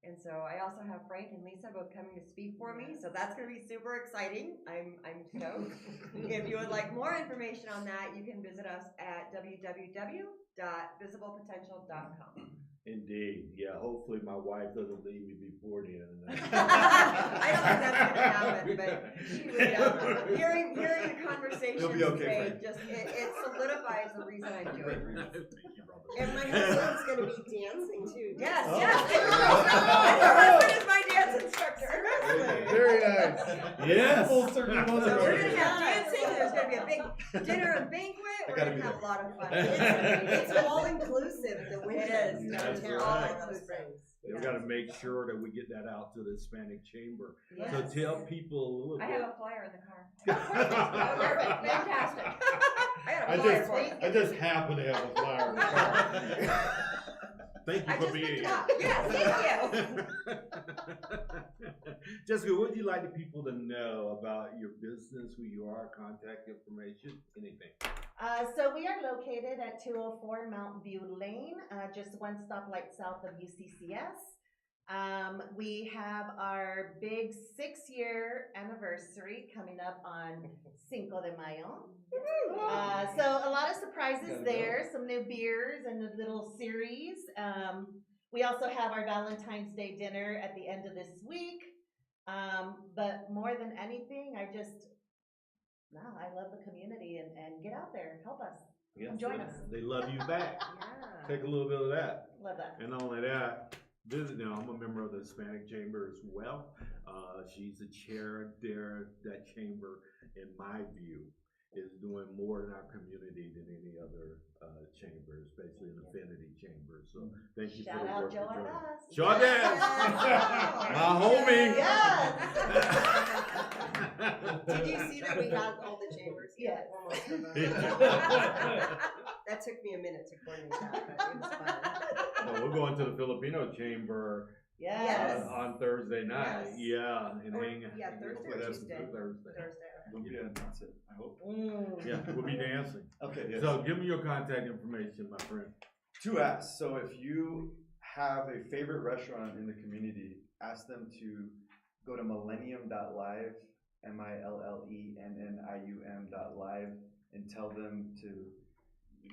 And so I also have Frank and Lisa both coming to speak for me, so that's going to be super exciting. I'm stoked. If you would like more information on that, you can visit us at www.visiblepotential.com. Indeed, yeah, hopefully my wife doesn't leave me before then. I don't think that's gonna happen, but she would. Hearing the conversation You'll be okay, today, Frank. just it solidifies the reason I'm doing this. And my husband's going to be dancing too. Yes, Oh. yes. And her husband is my dance instructor. Very nice. Yes. Full circle. So we're gonna have dancing. There's gonna be a big dinner and banquet. I We're gotta gonna be have a there. lot of fun. It's all inclusive at the winter It is. That's downtown. right. Colorado Springs. We got to make sure that we get that out to the Hispanic Chamber. Yes. So tell people a little I bit. have a flyer in the car. Oh, perfect. Yeah. Fantastic. I got a flyer for you. I just happen to have a flyer. Thank you I for just being picked it here. up. Yeah, thank Jessica, what would you like the people to know about your business, who you are, contact information, anything? So we are located at 204 Mountain View Lane, just one stoplight south of UCCS. We have our big 6-year anniversary coming up on Cinco de Mayo. So a lot of surprises Gotta there, some new beers and a little series. We also have our Valentine's Day dinner at the end of this week. But more than anything, I love the community and get out there, help us. Yes, Join us. They love you back. Yeah. Take a little bit of that. Love that. And not only that, I'm a member of the Hispanic Chamber as well. She's the chair there. That chamber, in my view, is doing more in our community than any other chamber, especially an affinity chamber. So thank you Shout for the out work Joe you're doing. Ardas. Jordan! My homie! Yes. Did you see that we had all the chambers? Yes. Almost of them. That took me a minute to coordinate that, but it was fun. Well, we're going to the Filipino chamber Yes. on Thursday night. Yes. Yeah, and Or- hang. yeah, Thursday hopefully or that's Tuesday. Thursday. Thursday. We'll be dancing, I hope. Yeah, we'll be dancing. Okay, yes. So give me your contact information, my friend. To ask, so if you have a favorite restaurant in the community, ask them to go to millennium.live, MILLENNIUM.live, and tell them to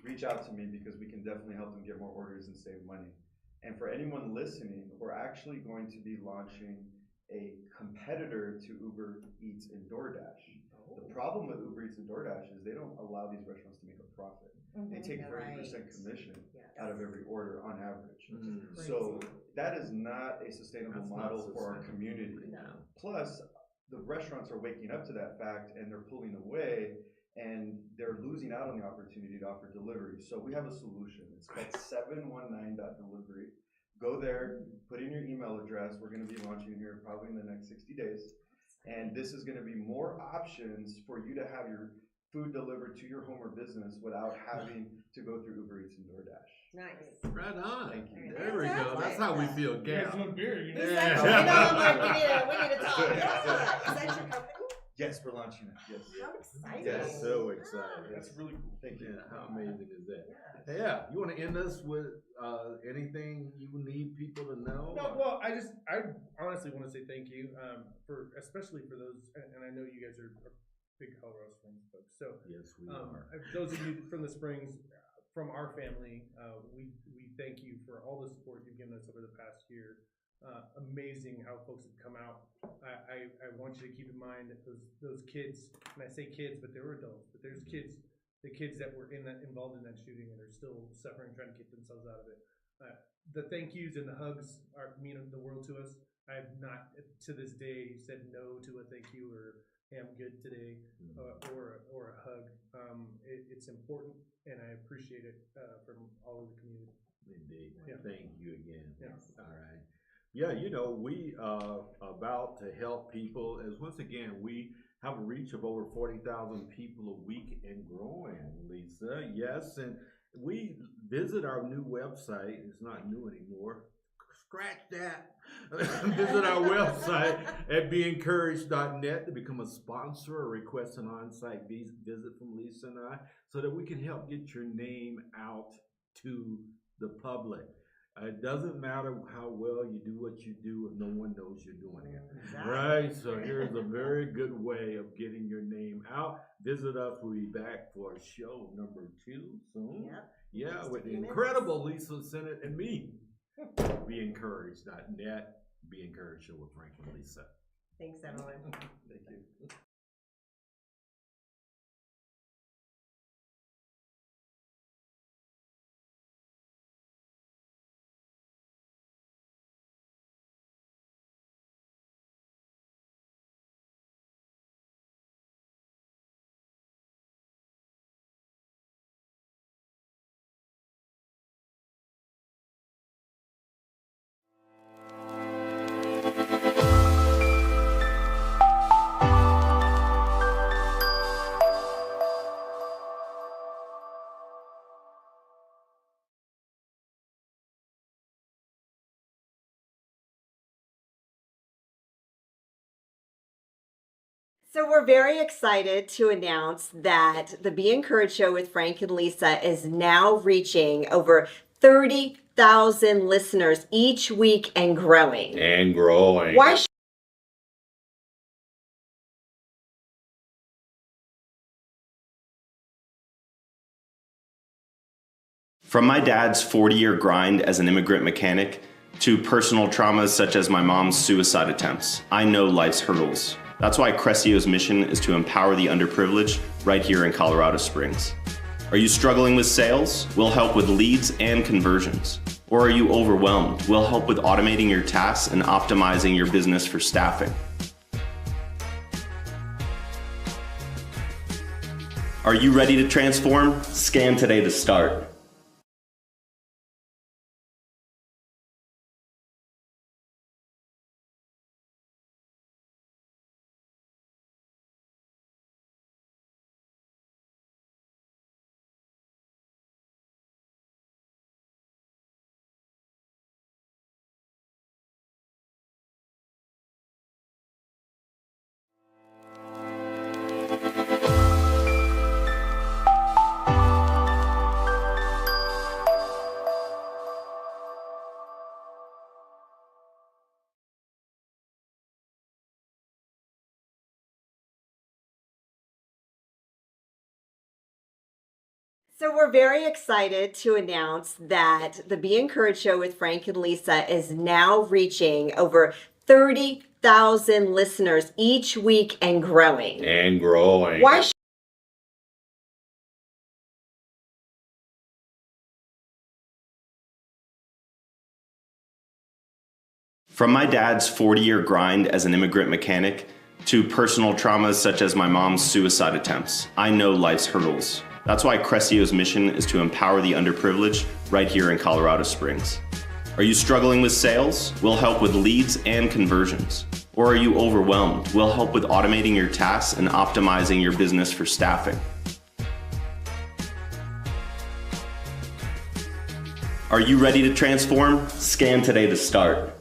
reach out to me because we can definitely help them get more orders and save money. And for anyone listening, we're actually going to be launching a competitor to Uber Eats and DoorDash. The problem with Uber Eats and DoorDash is they don't allow these restaurants to make a profit. They take Yeah, 30% right. commission Yes. out of every order on average. Mm. So that is not a sustainable That's not model for our sustainable. community. No. Plus, the restaurants are waking up to that fact and they're pulling away and they're losing out on the opportunity to offer delivery. So we have a solution. It's called 719.delivery. Go there, put in your email address. We're going to be launching here probably in the next 60 days. And this is going to be more options for you to have your food delivered to your home or business without having to go through Uber Eats and DoorDash. Nice. Right on. Thank you. There we go. That's how we feel, Guys Gal. want beer? You know? Yeah. I know, Mark, we need to talk. Yeah. Is that your company? Yes, we're launching it. Yes. How exciting. Yes. So excited. That's really cool. Thank you. Yeah, how amazing is that? Yeah. Yeah, you want to end us with anything you need people to know? No, well, I honestly want to say thank you especially for those, and I know you guys are big Colorado Springs folks. So Yes, we are. those of you from the Springs, from our family, we thank you for all the support you've given us over the past year. Amazing how folks have come out. I want you to keep in mind that those kids, and I say kids, but they were adults, but there's kids, the kids that were involved in that shooting and are still suffering, trying to get themselves out of it. The thank yous and the hugs mean the world to us. I have not to this day said no to a thank you or hey, I'm good today, or a hug. It's important, and I appreciate it from all of the community. Indeed. Yeah. Thank you again. Yes. All right. Yeah, we are about to help people as once again, we have a reach of over 40,000 people a week and growing, Lisa. Yes, and we visit our new website. It's not new anymore. Scratch that. Visit our website at beencouraged.net to become a sponsor or request an on-site visit from Lisa and I so that we can help get your name out to the public. It doesn't matter how well you do what you do if no one knows you're doing it. Exactly. Right? So here's a very good way of getting your name out. Visit us. We'll be back for show number 2 soon. Yep. Yeah, Just a with the few minutes. incredible Lisa Sennett and me. BeEncouraged.net. Be Encouraged Show with Frank and Lisa. Thanks, everyone. Thank you. So we're very excited to announce that the Be Encouraged Show with Frank and Lisa is now reaching over 30,000 listeners each week and growing. And growing. Why From my dad's 40-year grind as an immigrant mechanic to personal traumas such as my mom's suicide attempts, I know life's hurdles. That's why Crescio's mission is to empower the underprivileged right here in Colorado Springs. Are you struggling with sales? We'll help with leads and conversions. Or are you overwhelmed? We'll help with automating your tasks and optimizing your business for staffing. Are you ready to transform? Scan today to start. So we're very excited to announce that the Be Encouraged Show with Frank and Lisa is now reaching over 30,000 listeners each week and growing. And growing. Why From my dad's 40-year grind as an immigrant mechanic to personal traumas such as my mom's suicide attempts, I know life's hurdles. That's why Crescio's mission is to empower the underprivileged right here in Colorado Springs. Are you struggling with sales? We'll help with leads and conversions. Or are you overwhelmed? We'll help with automating your tasks and optimizing your business for staffing. Are you ready to transform? Scan today to start.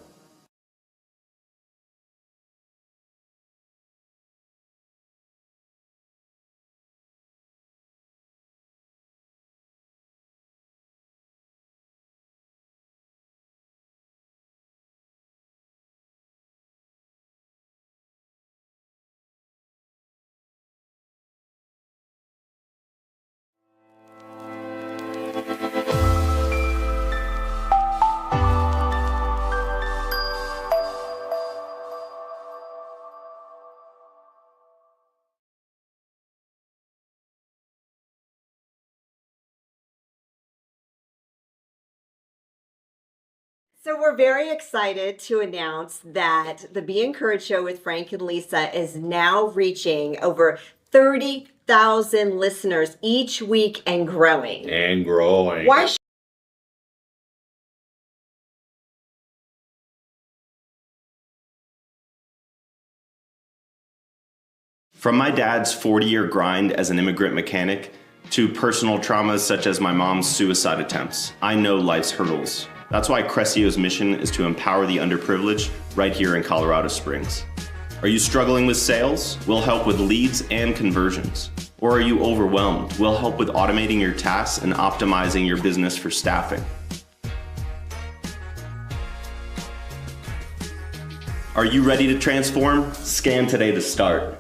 So we're very excited to announce that the Be Encouraged Show with Frank and Lisa is now reaching over 30,000 listeners each week and growing. And growing. Why From my dad's 40-year grind as an immigrant mechanic to personal traumas such as my mom's suicide attempts, I know life's hurdles. That's why Crescio's mission is to empower the underprivileged right here in Colorado Springs. Are you struggling with sales? We'll help with leads and conversions. Or are you overwhelmed? We'll help with automating your tasks and optimizing your business for staffing. Are you ready to transform? Scan today to start.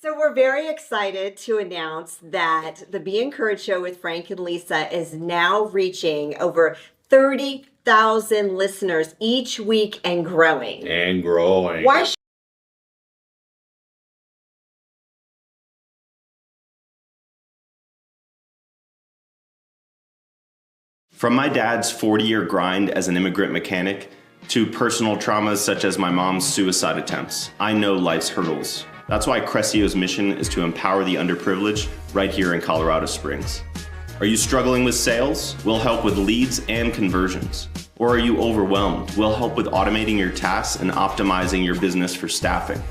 So we're very excited to announce that the Be Encouraged Show with Frank and Lisa is now reaching over 30,000 listeners each week and growing. And growing. Why From my dad's 40-year grind as an immigrant mechanic to personal traumas such as my mom's suicide attempts, I know life's hurdles. That's why Crescio's mission is to empower the underprivileged right here in Colorado Springs. Are you struggling with sales? We'll help with leads and conversions. Or are you overwhelmed? We'll help with automating your tasks and optimizing your business for staffing.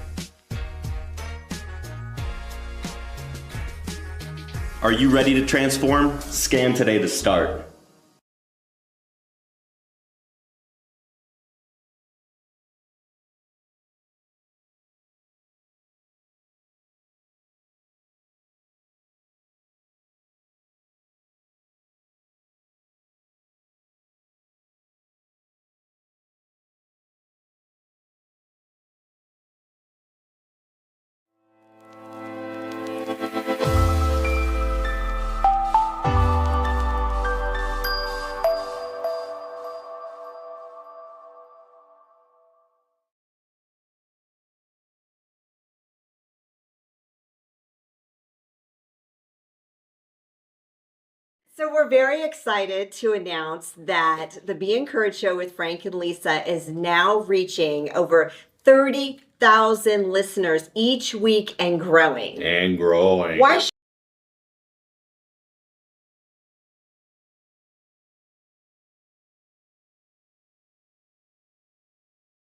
Are you ready to transform? Scan today to start. So we're very excited to announce that the Be Encouraged Show with Frank and Lisa is now reaching over 30,000 listeners each week and growing. And growing. Why should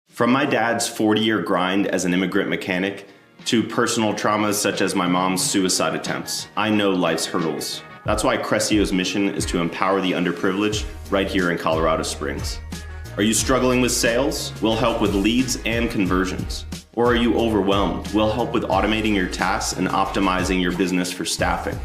From my dad's 40-year grind as an immigrant mechanic to personal traumas such as my mom's suicide attempts, I know life's hurdles. That's why Crescio's mission is to empower the underprivileged right here in Colorado Springs. Are you struggling with sales? We'll help with leads and conversions. Or are you overwhelmed? We'll help with automating your tasks and optimizing your business for staffing.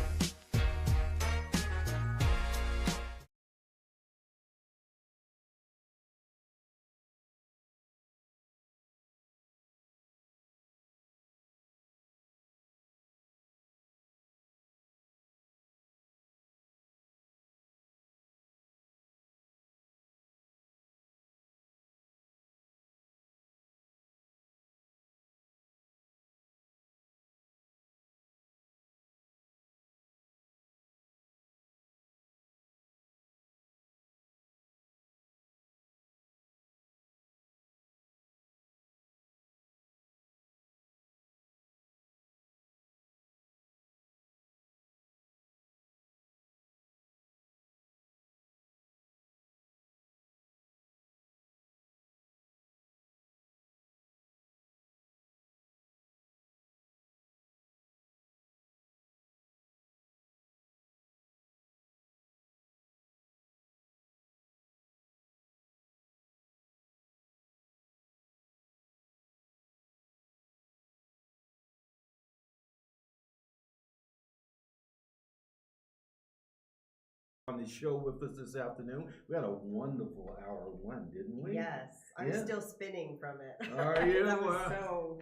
On the show with us this afternoon. We had a wonderful hour one, didn't we? Yes, I'm Yeah. still spinning from it. Are you? That was Wow. so,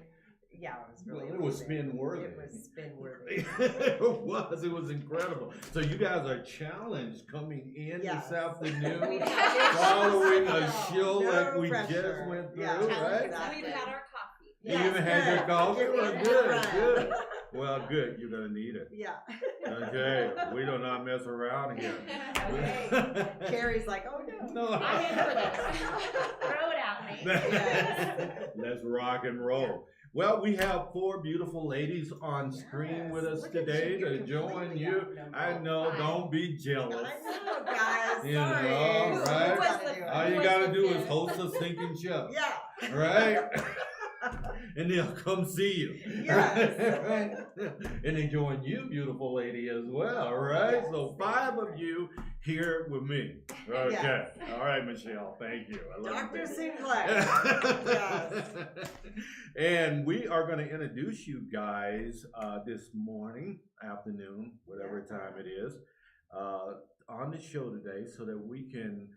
yeah, it was really Well, it was amazing. spin-worthy. It was spin-worthy. It was incredible. So you guys are challenged coming in Yes. this afternoon, We had following a pressure. show No like we pressure. just went through, Yeah. right? Exactly. We've had our coffee. You Yes, even had your good. coffee? You're Well, in good, right. good. Well, good. You're gonna need it. Yeah. Okay, we do not mess around here. Okay. Carrie's like, oh no. No. I'm in for this. Throw it at me. Yes. Let's rock and roll. Well, we have four beautiful ladies on screen with us Look at today you. to You're join completely you. outnumbered. I know, don't be jealous. I know, guys. You Sorry. know, Who right? was the- All who you was gotta the do is fifth? host a sinking ship, Yeah. right? And they'll come see you. Yes. Right? And they join you, beautiful lady, as well, right? Yes. So 5 of you here with me. Okay. Yes. All right, Michelle. Thank you. I love Dr. you. Sinclair. Yes. And we are going to introduce you guys this morning, afternoon, whatever time it is, on the show today so that we can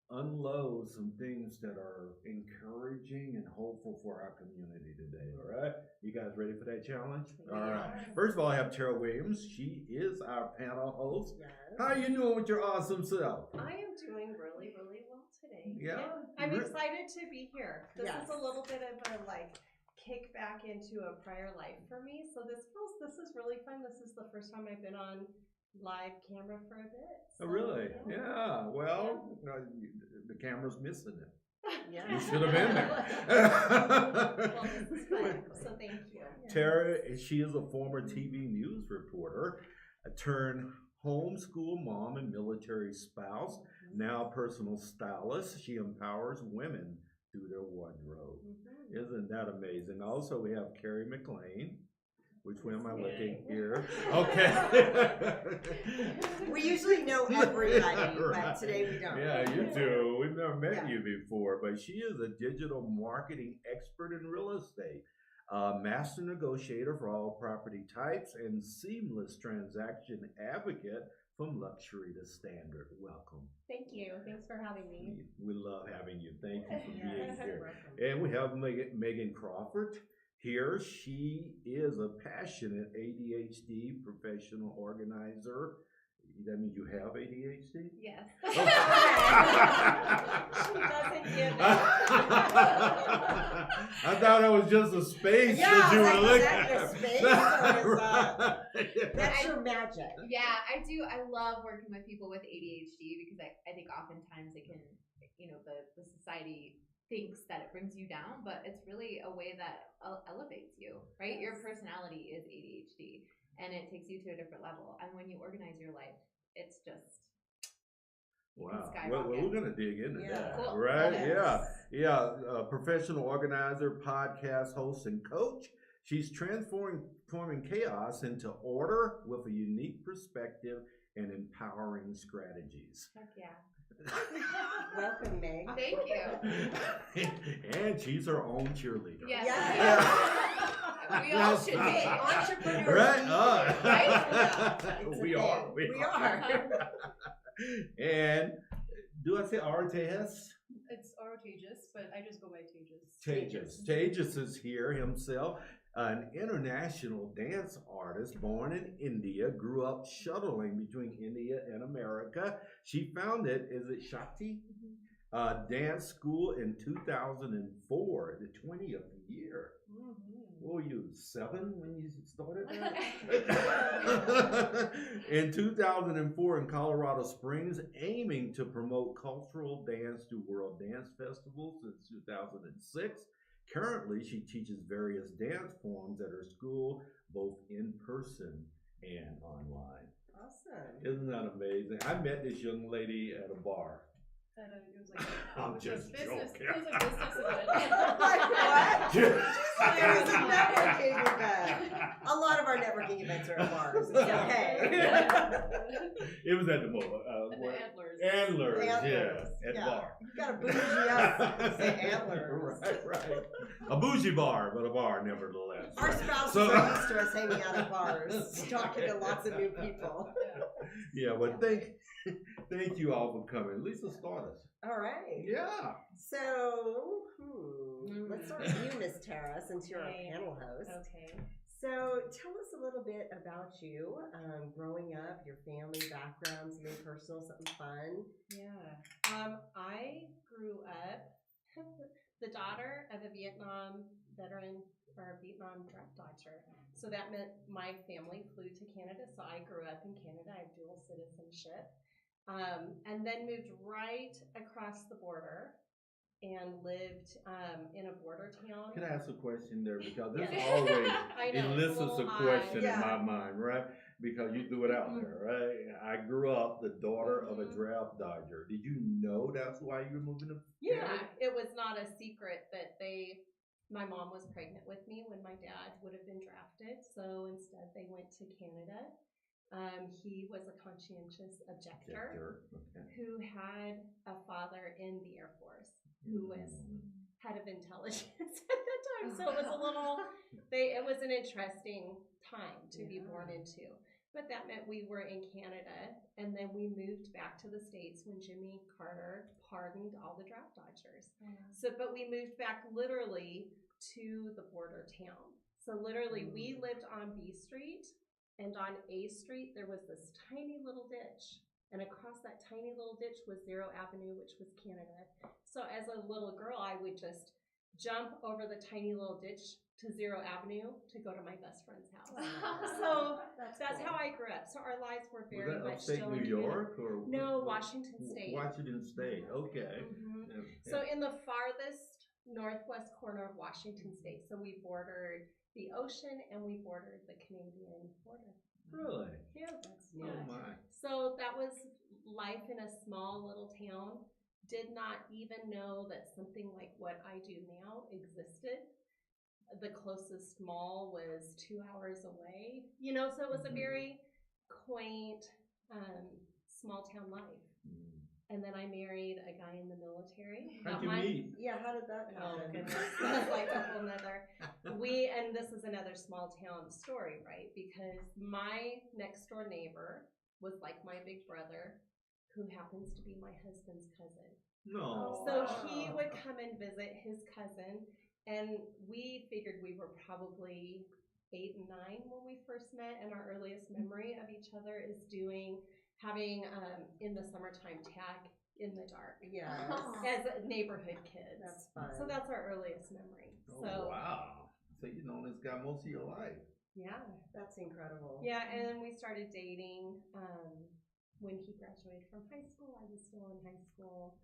unload some things that are encouraging and hopeful for our community today. All right, you guys ready for that challenge? All right. First of all, I have Tara Williams. She is our panel host. Yes. How are you doing with your awesome self? I am doing really, really well today. Yeah? I'm Re- excited to be here. This Yes. is a little bit of a kick back into a prior life for me. So this is really fun. This is the first time I've been on live camera for a bit. Oh, so, really? Yeah. Well, the camera's missing it. Yeah. You should have been Well, this is fun, there. so thank you. Tara, she is a former TV news reporter, turned homeschool mom and military spouse, now personal stylist. She empowers women through their wardrobe. Isn't that amazing? Also, we have Carrie McLean. Which way am I looking here? Okay. We usually know everybody, but today we don't. Yeah, you do. We've never met Yeah. you before, but she is a digital marketing expert in real estate, master negotiator for all property types, and seamless transaction advocate from luxury to standard. Welcome. Thank you. Thanks for having me. We love having you. Thank you for being Yes. here. And we have Megan Crawford here. She is a passionate ADHD professional organizer. That means you have ADHD? Yes. She doesn't give it. I thought it was just a space Yeah, that you like, were is looking that at. a space or is That's your magic. Yeah, I do. I love working with people with ADHD because I think oftentimes it can, the society thinks that it brings you down, but it's really a way that elevates you, right? Your personality is ADHD and it takes you to a different level. And when you organize your life, it's just, Wow. skyrocket. Well, we're going to dig into Yeah. that, Cool. right? Yes. Yeah. Professional organizer, podcast host, and coach. She's transforming chaos into order with a unique perspective and empowering strategies. heck yeah. Welcome, Meg. Thank you. And she's her own cheerleader. Yes. Yeah. We all should Hey, be. entrepreneurs. Right? Right? Yeah, it's a We thing. are. We are. And do I say Artejas? It's Orotages, but I just go by Tages. Tejas. Tejas is here himself, an international dance artist born in India, grew up shuttling between India and America. She founded, is it Shakti? Dance school in 2004, the 20th year. What were you, 7 when you started that? In 2004 in Colorado Springs, aiming to promote cultural dance through World Dance Festivals since 2006. Currently, she teaches various dance forms at her school, both in person and online. Awesome. Isn't that amazing? I met this young lady at a bar. And it was like I'm it was just a business. joking. It was a business event. Like what? There is a networking event. A lot of our networking events are at bars. It's okay. It was at the bar. And the antlers. Antlers, yeah, Antlers, at yeah. bar. You gotta bougie up. Say antlers. Right. A bougie bar, but a bar nevertheless. Our spouses So- are used to us hanging out at bars, talking to lots of new people. Yeah, well, thank you all for coming. Lisa, start us. All right. Yeah. So, let's start with you, Miss Tara, since you're our Okay. panel host. Okay. So, tell us a little bit about you, growing up, your family background, something personal, something fun. Yeah. I grew up the daughter of a Vietnam veteran or a Vietnam draft dodger. So that meant my family flew to Canada. So I grew up in Canada. I have dual citizenship. And then moved right across the border and lived in a border town. Can I ask a question there? Because this Yeah. always I know, elicits a little question eye. in my mind, right? Because you threw it out there, right? I grew up the daughter of a draft dodger. Did you know that's why you were moving to Yeah, Canada? it was not a secret that my mom was pregnant with me when my dad would have been drafted. So instead they went to Canada. He was a conscientious objector Okay. who had a father in the Air Force who was head of intelligence at that time. So it was it was an interesting time to be born into. But that meant we were in Canada, and then we moved back to the States when Jimmy Carter pardoned all the draft dodgers. But we moved back literally to the border town. So literally we lived on B Street, and on A Street there was this tiny little ditch. And across that tiny little ditch was Zero Avenue, which was Canada. So as a little girl, I would just jump over the tiny little ditch to Zero Avenue to go to my best friend's house. So that's how I grew up. So our lives were very Was that much upstate still New in York or No, Washington State. Washington State. Okay. Mhm. Yeah. So in the farthest northwest corner of Washington State. So we bordered the ocean and we bordered the Canadian border. Really? Yeah. That's Oh neat. my. So that was life in a small little town. Did not even know that something like what I do now existed. The closest mall was 2 hours away. You know, so it was a very quaint, small town life. And then I married a guy in the military. How'd you meet? Yeah, how did that Oh happen? goodness, that's like a whole nother. And this is another small town story, right? Because my next door neighbor was like my big brother, who happens to be my husband's cousin. No. So he would come and visit his cousin, and we figured we were probably 8 and 9 when we first met, and our earliest memory of each other is having in the summertime tag in the dark. Yeah. As neighborhood kids. That's fun. So that's our earliest memory. Oh, So wow. So you've known this guy most of your life. yeah. That's incredible. Yeah, and then we started dating when he graduated from high school. I was still in high school.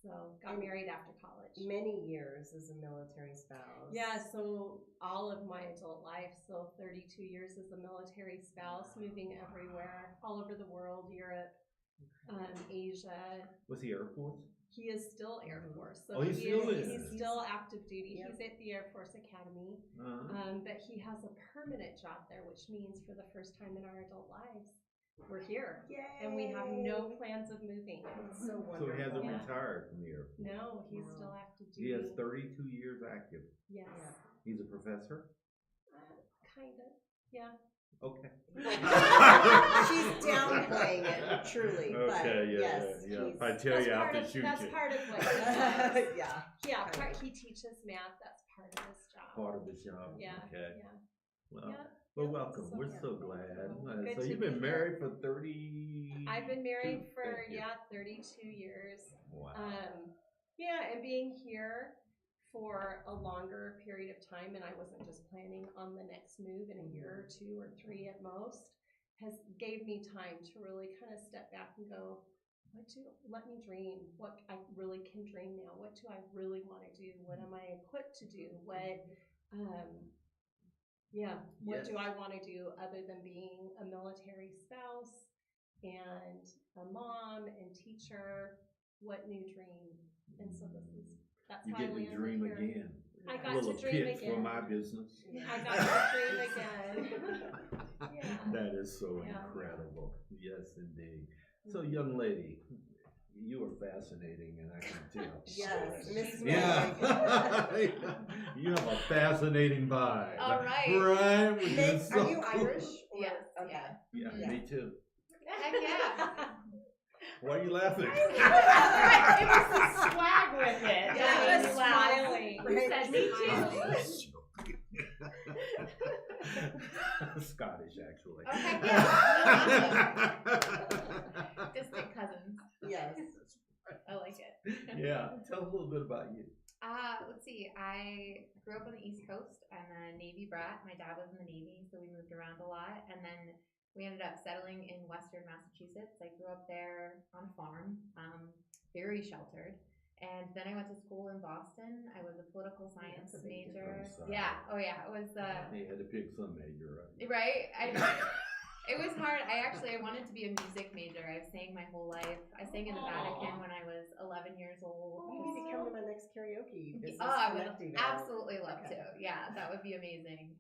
So got married after college. Many years as a military spouse. Yeah, so all of my adult life, so 32 years as a military spouse, moving everywhere, all over the world, Europe, Asia. Was he Air Force? He is still Air Force. So Oh, he still is. He's still active duty. Yep. He's at the Air Force Academy. Uh-huh. But he has a permanent job there, which means for the first time in our adult lives, we're here. Yay. And we have no plans of moving. That's so So wonderful. he hasn't Yeah. retired from the Air Force. No, he's still active duty. He has 32 years active. Yes. He's a professor? Kind of. Yeah. Okay. She's downplaying it, truly. But Okay, yeah, yes, yeah. he's- If I tell you, I have to shoot That's you. part of what he does. yeah. Yeah, he teaches math. That's part of his job. Part of the job. Yeah. Okay. Yeah. Well, Yeah. well, Yeah. welcome. So- We're yeah. so glad. Good So to you've be been here. married for 30. I've been married for, Thank you. 32 years. Wow. Yeah, and being here for a longer period of time, and I wasn't just planning on the next move in a year or 2 or 3 at most, gave me time to really kind of step back and go, let me dream. What I really can dream now. What do I really want to do? What am I equipped to do? What Yes. do I want to do other than being a military spouse and a mom and teacher? What new dream? And so that's You how I get to landed dream here. again. I got Little to dream pitch again. for my business. I got to dream again. Yeah. That is so Yeah. incredible. Yes, indeed. So, young lady, you are fascinating, and I can tell. Yes, Miss Yeah. You have a fascinating vibe. All right. Right? Which Meg, is are so you cool. Irish? Or, Yes, Okay. Yeah, Yeah. me too. Heck yeah. Why are you laughing? It was the swag with it. Yeah, That just made me laugh. smiling. You said me too. Scottish, actually. Okay, yeah. Distant cousins. Yes. I like it. Yeah, tell us a little bit about you. Let's see. I grew up on the East Coast. I'm a Navy brat. My dad was in the Navy, so we moved around a lot. And then we ended up settling in Western Massachusetts. I grew up there on a farm, very sheltered. And then I went to school in Boston. I was a political science That's a big major. difference. Yeah. Oh yeah. It was. You had to pick some major, right? Right. It was hard. I wanted to be a music major. I've sang my whole life. I sang in the Vatican when I was 11 years old. You need to come to my next karaoke. Business I would Connect event. absolutely love Okay. to. Yeah, that would be amazing.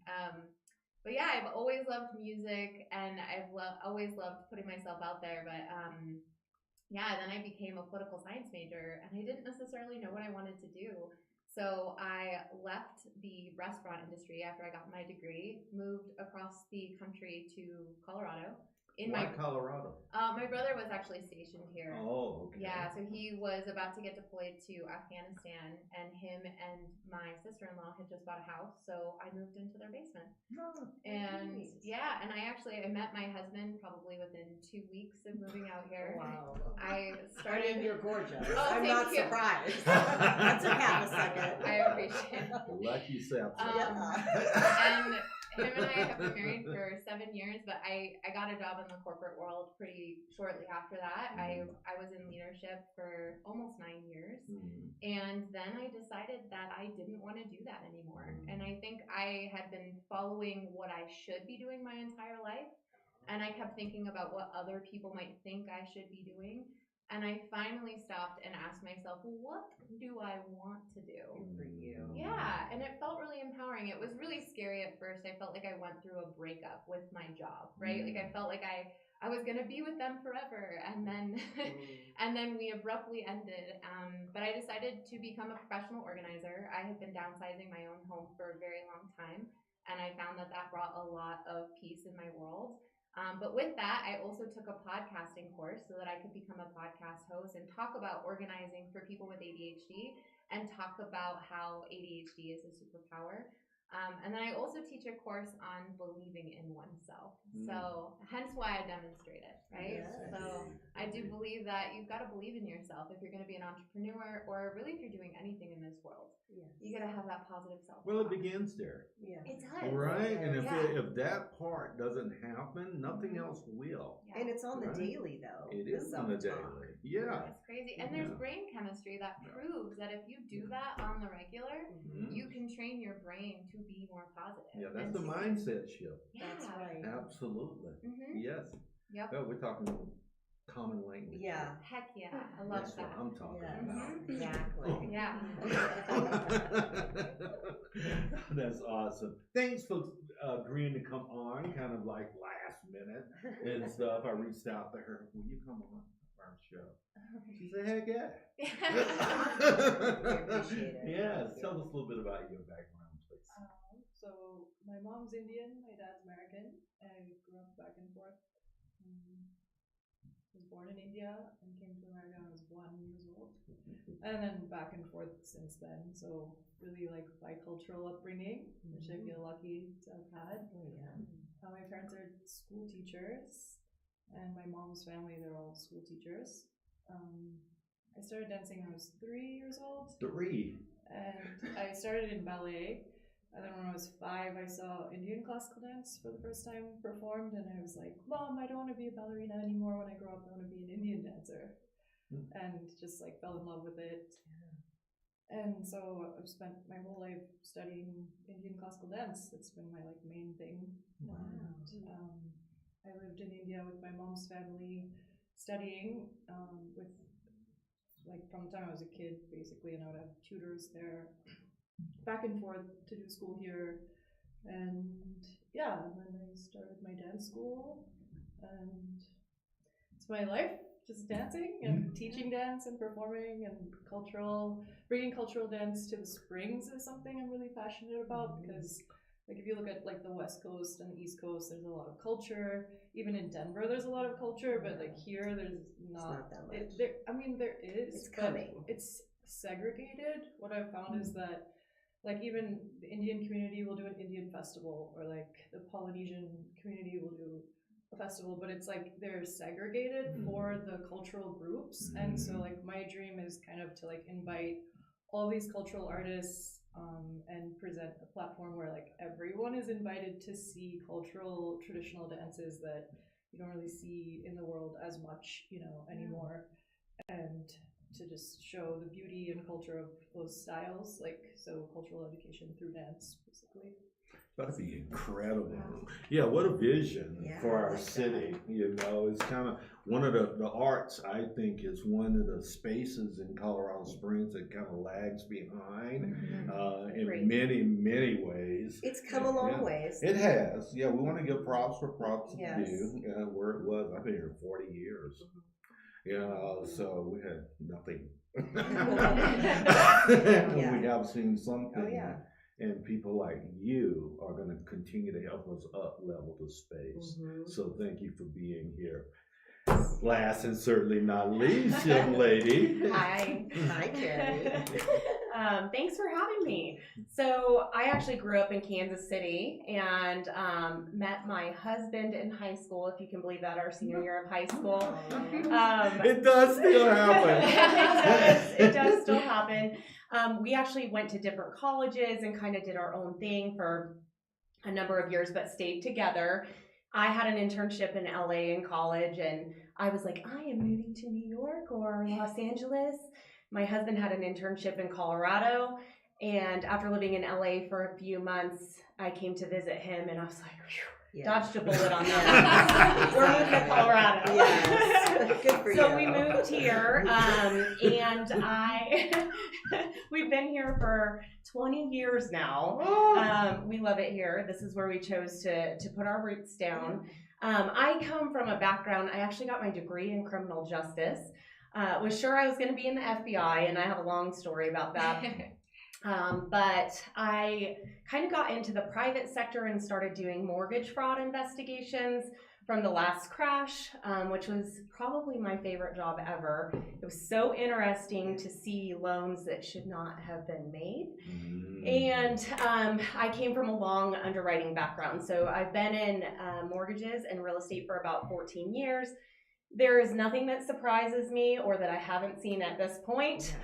But yeah, I've always loved music, and I've always loved putting myself out there. But yeah, then I became a political science major, and I didn't necessarily know what I wanted to do. So I left the restaurant industry after I got my degree, moved across the country to Colorado, in Why my Colorado? my brother was actually stationed here. Oh, okay. Yeah, so he was about to get deployed to Afghanistan, and him and my sister-in-law had just bought a house, so I moved into their basement. Oh, And nice. yeah, and I met my husband probably within 2 weeks of moving out here. Wow. I I started. mean, you're gorgeous. Oh, I'm thank not you. surprised. That took half a second. I appreciate it. lucky South. And him and I have been married for 7 years, but I got a job in the corporate world pretty shortly after that. I was in leadership for almost 9 years. And then I decided that I didn't want to do that anymore. And I think I had been following what I should be doing my entire life. And I kept thinking about what other people might think I should be doing. And I finally stopped and asked myself, what do I want to do? For you. Yeah, and it felt really empowering. It was really scary at first. I felt like I went through a breakup with my job, right? Like I felt like I was gonna be with them forever, and then and then we abruptly ended. But I decided to become a professional organizer. I had been downsizing my own home for a very long time, and I found that brought a lot of peace in my world. But with that, I also took a podcasting course so that I could become a podcast host and talk about organizing for people with ADHD and talk about how ADHD is a superpower. And then I also teach a course on believing in oneself. So hence why I demonstrate it, right? Yes. So I do believe that you've got to believe in yourself if you're going to be an entrepreneur, or really if you're doing anything in this world. Yes. You got to have that positive self. Well, it begins there, Yeah. It does. right? And Yeah. if that part doesn't happen, nothing else will. Yeah. And it's on the Right. daily though. It the is on the self-talk. daily. Yeah. It's crazy. And there's Yeah. brain chemistry that proves that if you do that on the regular, you can train your brain to be more positive. Yeah, that's And the to- mindset shift. Yeah. That's right. Absolutely. Mm-hmm. Yes. Yep. Oh, we're talking common language. Yeah. Heck yeah. I love That's that. what I'm talking Yes. about. Exactly. Yeah. That's awesome. Thanks, folks, agreeing to come on, kind of like last minute and stuff. I reached out to her. Will you come on our show? She said, heck yeah. appreciate it. Yes. Tell us a little bit about your background, please. So my mom's Indian, my dad's American. I grew up back and forth. Was born in India and came to America when I was 1 year old, and then back and forth since then. So really like bicultural upbringing, which I feel lucky to have had. Oh, yeah. My parents are school teachers, and my mom's family, they're all school teachers. I started dancing when I was 3 years old. 3. And I started in ballet. And then when I was 5, I saw Indian classical dance for the first time performed, and I was like, Mom, I don't want to be a ballerina anymore. When I grow up, I want to be an Indian dancer. And just like fell in love with it. And so I've spent my whole life studying Indian classical dance. It's been my like main thing. Wow. And, I lived in India with my mom's family studying with like from the time I was a kid basically, and I would have tutors there back and forth to do school here. And yeah, and then I started my dance school, and it's my life, just dancing and teaching dance and performing and bringing cultural dance to the Springs is something I'm really passionate about, because like if you look at like the West Coast and the East Coast, there's a lot of culture. Even in Denver, there's a lot of culture, but like here, there's not that much. There is. It's but coming. It's segregated. What I've found is that like even the Indian community will do an Indian festival, or like the Polynesian community will do a festival, but it's like they're segregated for the cultural groups. And so like my dream is kind of to like invite all these cultural artists and present a platform where like everyone is invited to see cultural traditional dances that you don't really see in the world as much, anymore, and to just show the beauty and culture of those styles, like so cultural education through dance, basically. That'd be incredible. Yeah, what a vision for our like city. It's kind of one of the arts, I think, is one of the spaces in Colorado Springs that kind of lags behind in many, many ways. It's come a long ways. It has. Yeah, we want to give props for props to Yes. due. Where it was, I've been here 40 years. So we had nothing. Yeah. We have seen something. Oh, yeah. And people like you are going to continue to help us up level the space. So thank you for being here. Last and certainly not least, young lady. Hi. Hi, Carrie. Thanks for having me. So I actually grew up in Kansas City and met my husband in high school, if you can believe that, our senior year of high school. It does still happen. It does still happen. We actually went to different colleges and kind of did our own thing for a number of years, but stayed together. I had an internship in LA in college, and I was like, I am moving to New York or Los Angeles. My husband had an internship in Colorado, and after living in LA for a few months, I came to visit him, and I was like, phew, dodged a bullet on that. We're moving to Colorado. Yes. Good for you. So we moved here, and we've been here for 20 years now. We love it here. This is where we chose to put our roots down. I come from a background, I actually got my degree in criminal justice. Was sure I was going to be in the FBI, and I have a long story about that. But I kind of got into the private sector and started doing mortgage fraud investigations from the last crash, which was probably my favorite job ever. It was so interesting to see loans that should not have been made. And I came from a long underwriting background. So I've been in mortgages and real estate for about 14 years. There is nothing that surprises me or that I haven't seen at this point.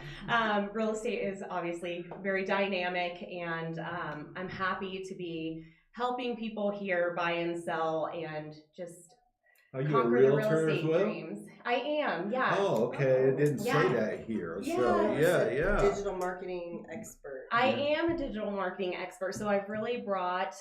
Real estate is obviously very dynamic, and I'm happy to be helping people here buy and sell and just conquer the real estate dreams. I am, yeah. Oh, okay. It didn't say that here. So, yeah. Digital marketing expert. I am a digital marketing expert, so I've really brought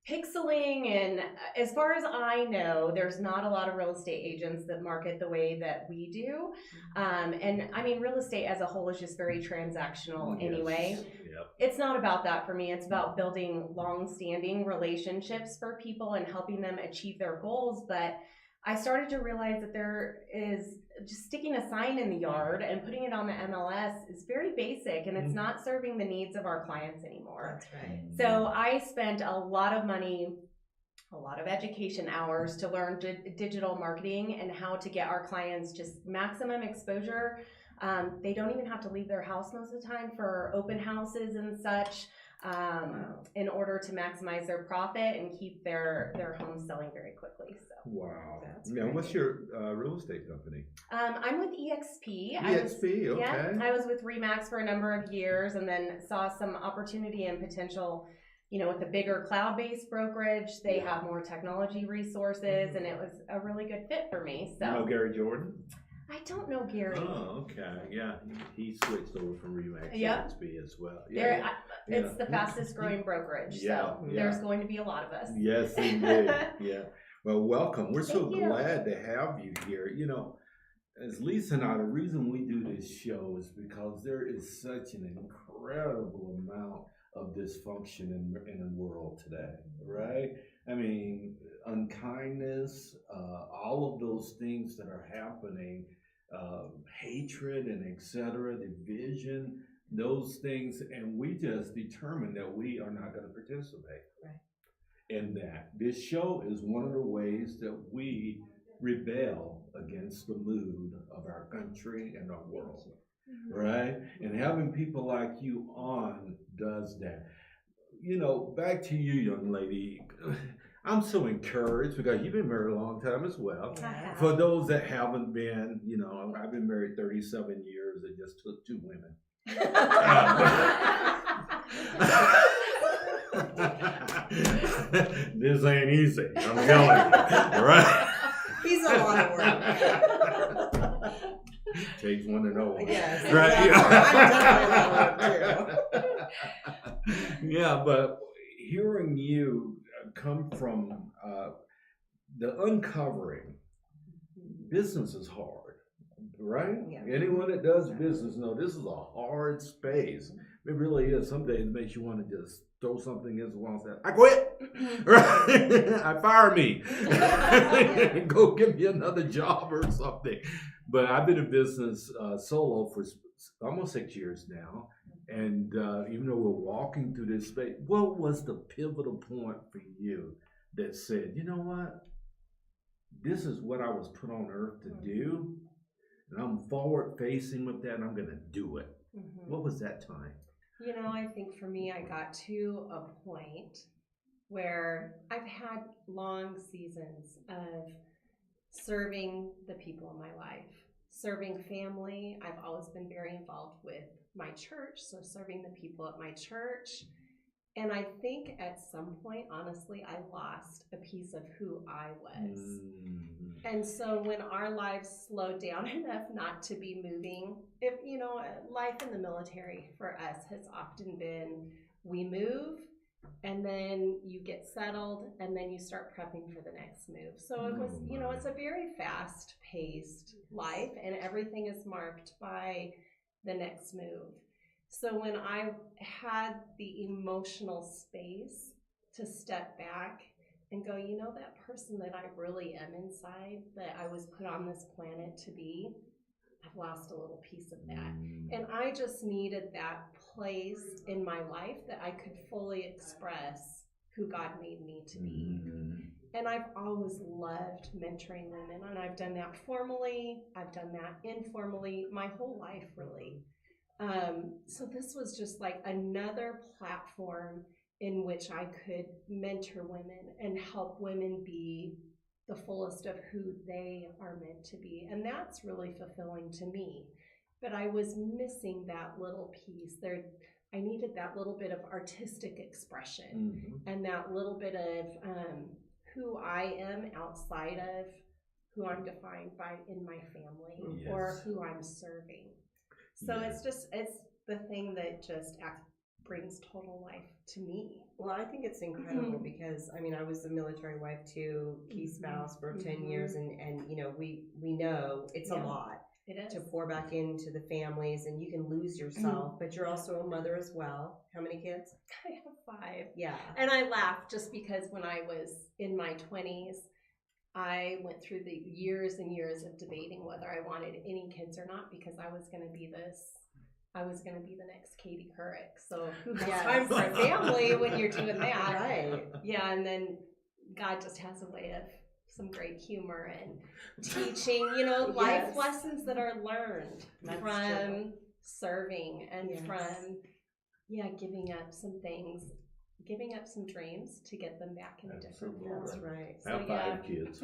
pixeling, and as far as I know, there's not a lot of real estate agents that market the way that we do. And I mean, real estate as a whole is just very transactional anyway. Yep. It's not about that for me. It's about building long-standing relationships for people and helping them achieve their goals. But I started to realize that there is just sticking a sign in the yard and putting it on the MLS is very basic, and it's not serving the needs of our clients anymore. That's right. So I spent a lot of money, a lot of education hours to learn digital marketing and how to get our clients just maximum exposure. They don't even have to leave their house most of the time for open houses and such. In order to maximize their profit and keep their homes selling very quickly. So. Wow. Now, what's your real estate company? I'm with EXP. EXP, okay. Yeah, I was with RE/MAX for a number of years, and then saw some opportunity and potential, with a bigger cloud-based brokerage. They have more technology resources, and it was a really good fit for me. So. You know Gary Jordan? I don't know Gary. Oh, okay. Yeah, he switched over from RE/MAX to Yep. EXP as well. It's the fastest growing brokerage, so there's going to be a lot of us. Yes, indeed. Yeah. Well, welcome. We're so Thank you. glad to have you here. As Lisa and I, the reason we do this show is because there is such an incredible amount of dysfunction in the world today, right? I mean, unkindness, all of those things that are happening, hatred and etc., division, those things, and we just determined that we are not going to participate in that. This show is one of the ways that we rebel against the mood of our country and our world, right? And having people like you on does that. Back to you, young lady. I'm so encouraged because you've been married a long time as well. For those that haven't been, I've been married 37 years. It just took 2 women. This ain't easy, I'm telling you, right? He's a lot of work. Takes one to know one. Yes, right? exactly. I'm definitely a lot of work too. Yeah, but hearing you come from the uncovering, business is hard, right? Yeah. Anyone that does business know this is a hard space. It really is. Some days it makes you want to just throw something against the wall and say, I quit. Right? I fire me. Go give me another job or something. But I've been in business solo for almost 6 years now. And even though we're walking through this space, what was the pivotal point for you that said, you know what? This is what I was put on earth to do. And I'm forward facing with that and I'm going to do it. What was that time? You know, I think for me, I got to a point where I've had long seasons of serving the people in my life, serving family. I've always been very involved with my church, so serving the people at my church. And I think at some point, honestly, I lost a piece of who I was. And so when our lives slowed down enough not to be moving, if you know, life in the military for us has often been, we move and then you get settled and then you start prepping for the next move. So it was, you know, it's a very fast paced life and everything is marked by the next move. So when I had the emotional space to step back and go, you know, that person that I really am inside, that I was put on this planet to be, I've lost a little piece of that. And I just needed that place in my life that I could fully express who God made me to be. And I've always loved mentoring women, and I've done that formally, I've done that informally, my whole life really. So this was just like another platform in which I could mentor women and help women be the fullest of who they are meant to be. And that's really fulfilling to me. But I was missing that little piece there. I needed that little bit of artistic expression and that little bit of who I am outside of who I'm defined by in my family or who I'm serving. So it's the thing that just brings total life to me. Well, I think it's incredible because, I mean, I was a military wife too, key spouse for 10 years, and you know, we know it's a lot. It is. To pour back into the families, and you can lose yourself, but you're also a mother as well. How many kids? I have 5. Yeah. And I laugh just because when I was in my 20s, I went through the years and years of debating whether I wanted any kids or not because I was going to be the next Katie Couric. So who has time for a family when you're doing that? Right. Yeah, and then God just has a way of some great humor and teaching, you know, life lessons that are learned from serving and from, giving up some things, giving up some dreams to get them back in a different form. That's right. I have 5 kids.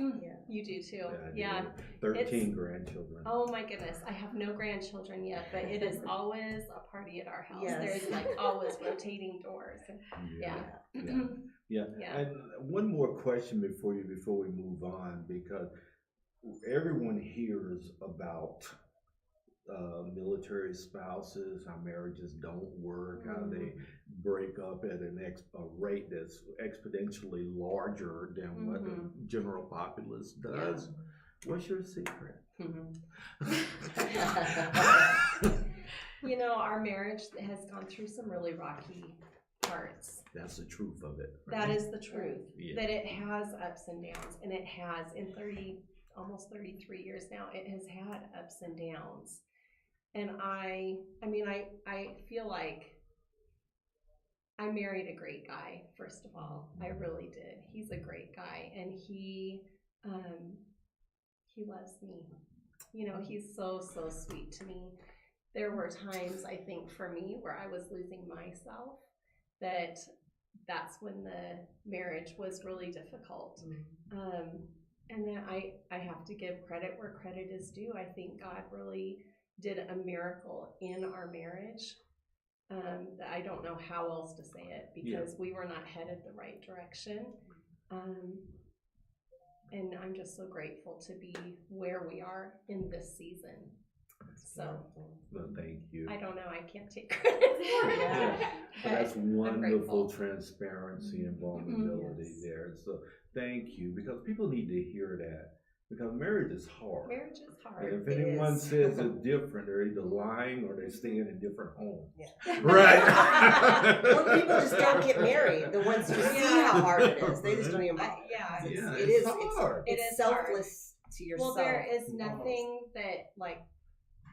You do too. Yeah. 13 grandchildren. Oh my goodness. I have no grandchildren yet, but it is always a party at our house. Yes. There's like always rotating doors. Yeah. And one more question before we move on, because everyone hears about military spouses, how marriages don't work, how they break up at a rate that's exponentially larger than what the general populace does. What's your secret? You know, our marriage has gone through some really rocky parts. That's the truth of it. Right? That is the truth. That it has ups and downs, and it has in almost 33 years now. It has had ups and downs, and I feel like I married a great guy. First of all, I really did. He's a great guy, and he loves me. You know, he's so sweet to me. There were times, I think, for me where I was losing myself, that's when the marriage was really difficult. And then I have to give credit where credit is due. I think God really did a miracle in our marriage. That I don't know how else to say it, because we were not headed the right direction. And I'm just so grateful to be where we are in this season. So, well, thank you. I don't know. I can't take credit for it. But that's wonderful transparency and vulnerability there. So thank you, because people need to hear that. Because marriage is hard. Marriage is hard. And if anyone says it's different, they're either lying or they're staying in different homes. Right. Or people just don't get married. The ones who see how hard it is, they just don't even bother. It's hard. It's selfless to yourself. Well, there is nothing that, like,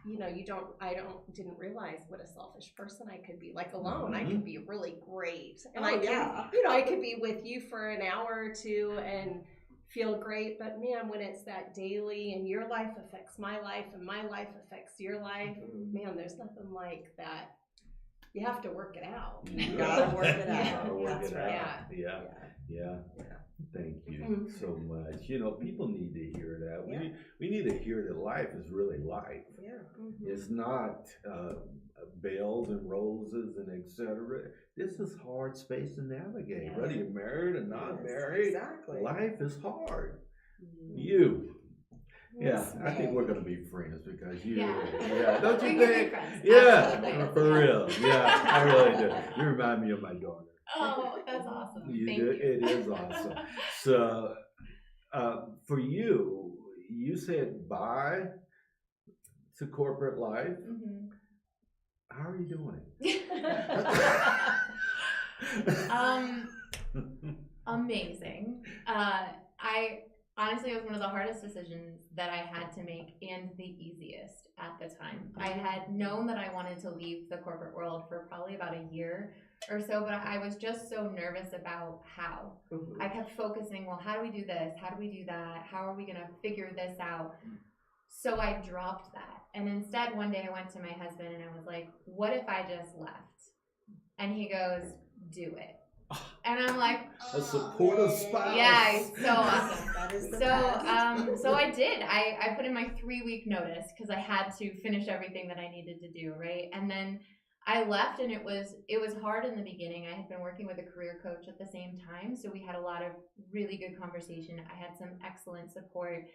I didn't realize what a selfish person I could be. Like alone, I could be really great. And I could be with you for an hour or two and feel great. But man, when it's that daily and your life affects my life and my life affects your life, man, there's nothing like that. You have to work it out. You gotta work it out. That's right. Yeah. Thank you so much. People need to hear that. We need to hear that life is really life. Yeah. It's not bells and roses and etc. This is hard space to navigate. Whether you're married or not married, exactly. life is hard. I think we're gonna be friends because don't you think? Absolutely. For real. Yeah, I really do. You remind me of my daughter. Oh, that's awesome. Thank you. It is awesome. So, for you, you said bye to corporate life. How are you doing? Amazing. Honestly, it was one of the hardest decisions that I had to make and the easiest at the time. I had known that I wanted to leave the corporate world for probably about a year or so, but I was just so nervous about how. I kept focusing, well, how do we do this? How do we do that? How are we going to figure this out? So I dropped that. And instead, one day I went to my husband and I was like, what if I just left? And he goes, do it. And I'm like, a supportive spouse. Yeah, he's so awesome. That is the best. So I did. I put in my 3-week notice because I had to finish everything that I needed to do, right? And then I left, and it was hard in the beginning. I had been working with a career coach at the same time, so we had a lot of really good conversation. I had some excellent support.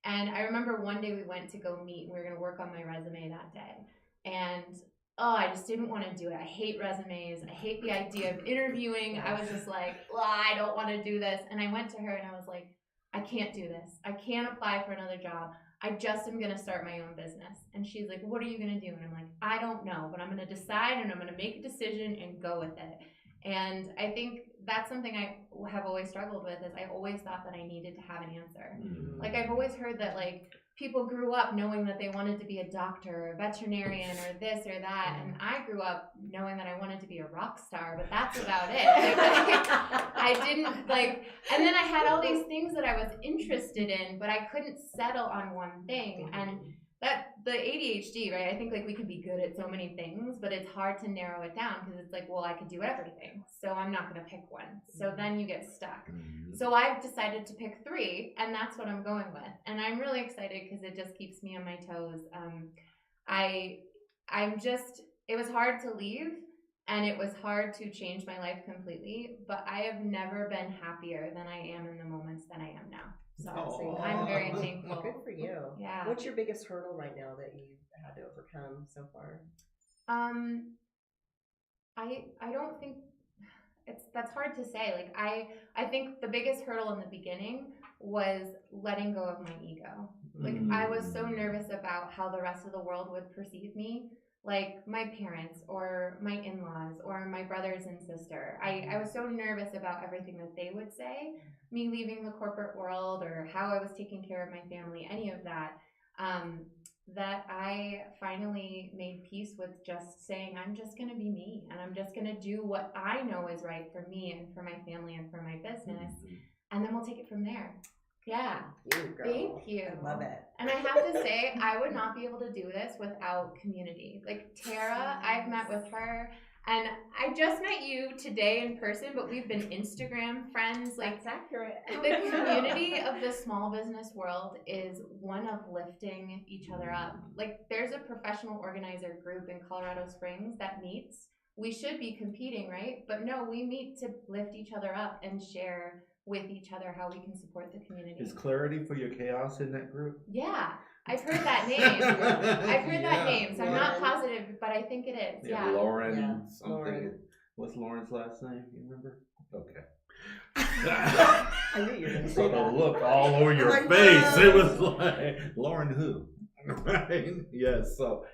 And I remember one day we went to go meet, and we were going to work on my resume that day. And I just didn't want to do it. I hate resumes. I hate the idea of interviewing. I was just like, I don't want to do this. And I went to her and I was like, I can't do this. I can't apply for another job. I just am going to start my own business. And she's like, what are you going to do? And I'm like, I don't know, but I'm going to decide and I'm going to make a decision and go with it. And I think that's something I have always struggled with is I always thought that I needed to have an answer. Like I've always heard that like people grew up knowing that they wanted to be a doctor or a veterinarian or this or that. And I grew up knowing that I wanted to be a rock star, but that's about it. I didn't like, and then I had all these things that I was interested in, but I couldn't settle on one thing. And that the ADHD, right? I think like we can be good at so many things, but it's hard to narrow it down because it's like, well, I could do everything, so I'm not going to pick one. So then you get stuck. So I've decided to pick 3, and that's what I'm going with. And I'm really excited because it just keeps me on my toes. It was hard to leave, and it was hard to change my life completely, but I have never been happier than I am in the moments that I am now. So I'm very thankful. Good for you. Yeah. What's your biggest hurdle right now that you've had to overcome so far? I don't think that's hard to say. Like I think the biggest hurdle in the beginning was letting go of my ego. Like I was so nervous about how the rest of the world would perceive me, like my parents or my in-laws or my brothers and sister. I was so nervous about everything that they would say, me leaving the corporate world or how I was taking care of my family, any of that, that I finally made peace with just saying, I'm just going to be me and I'm just going to do what I know is right for me and for my family and for my business. And then we'll take it from there. Yeah. Thank you. I love it. And I have to say, I would not be able to do this without community. Like Tara, I've met with her, and I just met you today in person, but we've been Instagram friends. Like, that's accurate. The community of the small business world is one of lifting each other up. Like, there's a professional organizer group in Colorado Springs that meets. We should be competing, right? But no, we meet to lift each other up and share with each other how we can support the community. Is Clarity for Your Chaos in that group? Yeah, I've heard that name. I've heard that name, so I'm not positive, but I think it is. Yeah. Lauren something. What's Lauren's last name? You remember? Okay. I knew you were going to say So that. the look all over your face. It was like, Lauren who? Right? Yes. So,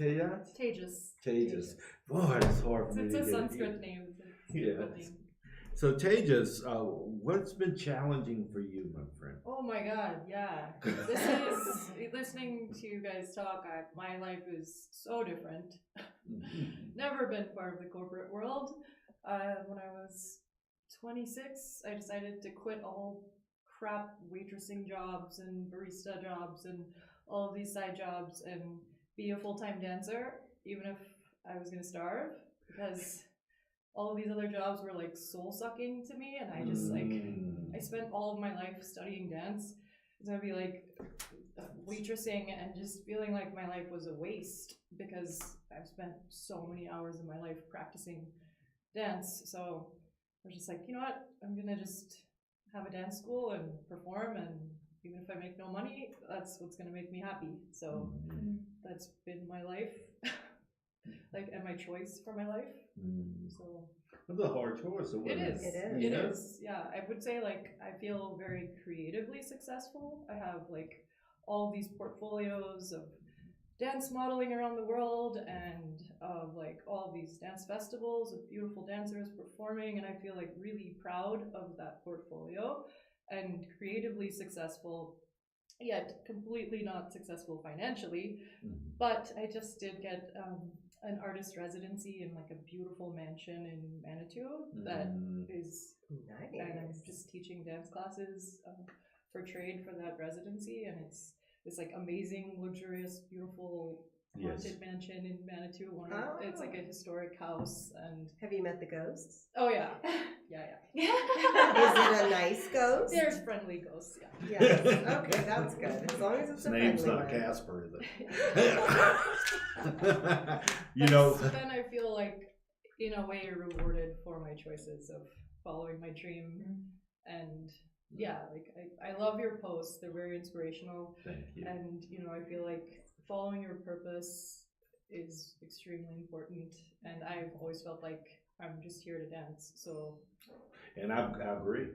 Tejas? Tejas. Tejas. Boy, it's hard for me It's to a get Sanskrit name. It's a beautiful name. So Tejas, what's been challenging for you, my friend? Oh my God, yeah. This is listening to you guys talk. My life is so different. Never been part of the corporate world. When I was 26, I decided to quit all crap waitressing jobs and barista jobs and all of these side jobs and be a full-time dancer, even if I was gonna starve, because all of these other jobs were like soul-sucking to me, and I just I spent all of my life studying dance, so I'd be like waitressing and just feeling like my life was a waste because I've spent so many hours of my life practicing dance. So I was just like, you know what, I'm gonna just have a dance school and perform, and even if I make no money, that's what's gonna make me happy. So that's been my life, like, and my choice for my life. So it's a hard choice. It is. Yeah, I would say like I feel very creatively successful. I have like all these portfolios of dance modeling around the world and of like all these dance festivals of beautiful dancers performing, and I feel like really proud of that portfolio and creatively successful, yet completely not successful financially. But I just did get an artist residency in like a beautiful mansion in Manitou that is Nice. and I'm just teaching dance classes for trade for that residency, and it's this like amazing, luxurious, beautiful haunted mansion in Manitou. It's like a historic house. And have you met the ghosts? Oh yeah, yeah. Is it a nice ghost? There's friendly ghosts. Yeah. Yes. Okay, that's good. As long as it's His a name's friendly not one. Casper, is it? You know. So then I feel like, in a way, rewarded for my choices of following my dream. And yeah, like I love your posts. They're very inspirational. Thank you. And I feel like following your purpose is extremely important. And I've always felt like I'm just here to dance. So. And I agree.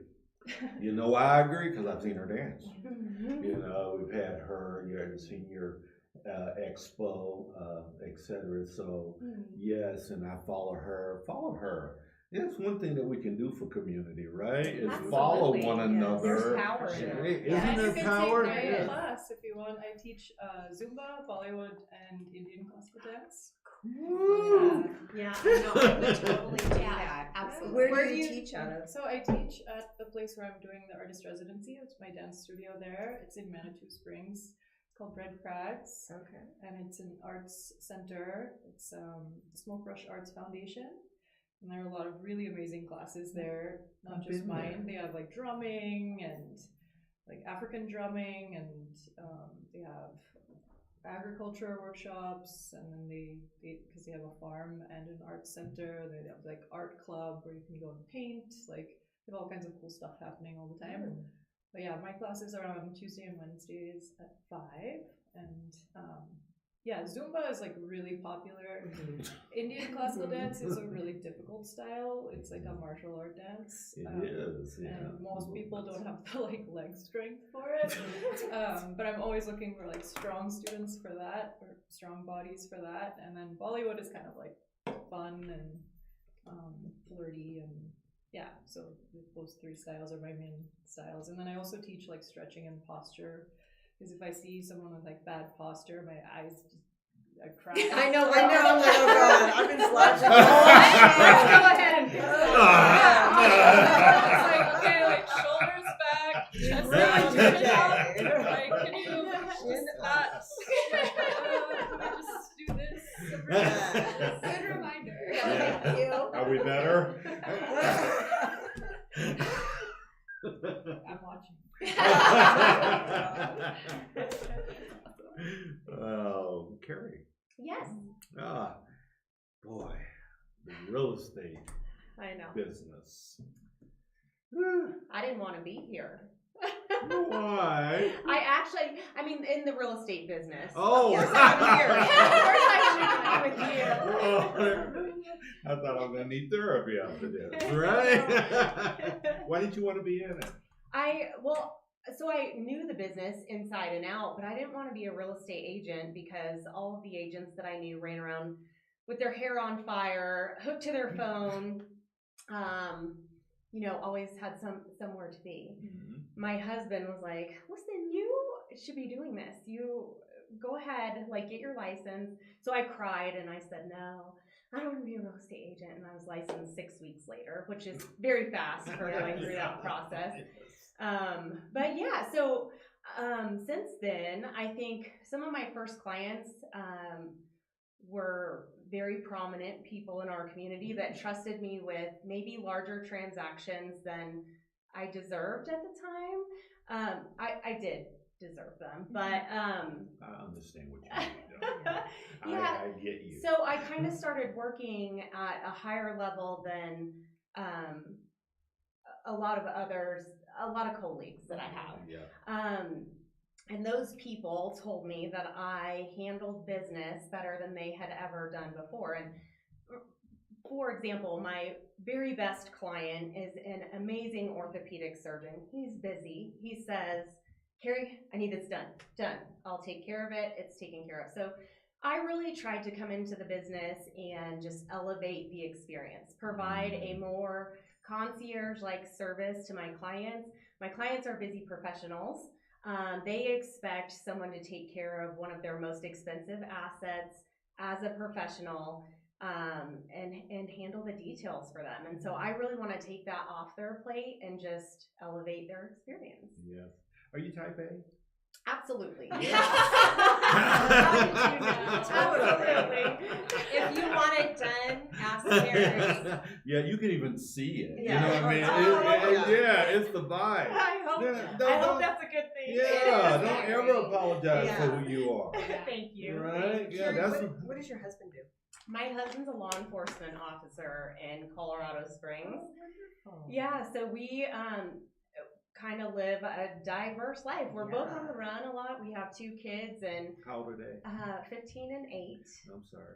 You know why I agree? Because I've seen her dance. We've had her. You haven't seen your expo, etc. So yes, and I follow her. That's one thing that we can do for community, right? Is follow one another. There's power in it. Isn't there power? You can take my class if you want. I teach Zumba, Bollywood, and Indian classical dance. Yeah, I know. I would totally do that. Absolutely. Where do you teach out of? So I teach at the place where I'm doing the artist residency. It's my dance studio there. It's in Manitou Springs. It's called Red Crags. Okay. And it's an arts center. It's the Smoke Rush Arts Foundation. And there are a lot of really amazing classes there. Not just mine. They have like drumming and like African drumming, and they have agriculture workshops, and then they because they have a farm and an art center. They have like art club where you can go and paint. Like they have all kinds of cool stuff happening all the time. But yeah, my classes are on Tuesday and Wednesdays at 5, and yeah, Zumba is like really popular. Indian classical dance is a really difficult style. It's like a martial art dance. It is, yeah. And most people don't have the like leg strength for it. But I'm always looking for like strong students for that, or strong bodies for that. And then Bollywood is kind of like fun and flirty, and yeah. So those 3 styles are my main styles. And then I also teach like stretching and posture. Because if I see someone with like bad posture, my eyes just cry. I know. I'm like, oh God, I've been slouching. Let's go ahead and it's like, okay, like shoulders back, chest down, chin up. Like, can you not? Just do this. Good reminder. Thank you. Are we better? I'm watching. Oh, Carrie. Yes. Boy, the real estate I know. business. I didn't want to be here. Why? I mean, in the real estate business. Oh. Of course I'm here. Of course I should be with you. I thought I was going to need therapy after this, right? Why didn't you want to be in it? So I knew the business inside and out, but I didn't want to be a real estate agent because all of the agents that I knew ran around with their hair on fire, hooked to their phone. always had somewhere to be. Mhm. My husband was like, listen, you should be doing this. You go ahead, like, get your license. So I cried and I said, no, I don't want to be a real estate agent. And I was licensed 6 weeks later, which is very fast for going through that process. But yeah, so since then, I think some of my first clients were very prominent people in our community that trusted me with maybe larger transactions than I deserved at the time. I did deserve them, but I understand what you mean, though. yeah, I get you. so I kind of started working at a higher level than a lot of colleagues that I have. Yeah. And those people told me that I handled business better than they had ever done before. And for example, my very best client is an amazing orthopedic surgeon. He's busy. He says, Carrie, I need this done. I'll take care of it. It's taken care of. So I really tried to come into the business and just elevate the experience, provide a more concierge-like service to my clients. My clients are busy professionals. They expect someone to take care of one of their most expensive assets as a professional, and handle the details for them. And so I really want to take that off their plate and just elevate their experience. Yes. Are you type A? Absolutely. Absolutely. If you want it done, ask Carrie. Yeah, you can even see it. Yeah. You know what I mean? Oh, Yeah, it's the vibe. I hope that's a good thing. Yeah, don't ever apologize Yeah. for who you are. Thank you. Right? Yeah, Carrie, that's what does your husband do? My husband's a law enforcement officer in Colorado Springs. Wonderful. Yeah, so we kind of live a diverse life. We're both on the run a lot. We have 2 kids, and how old are they? 15 and 8. I'm sorry.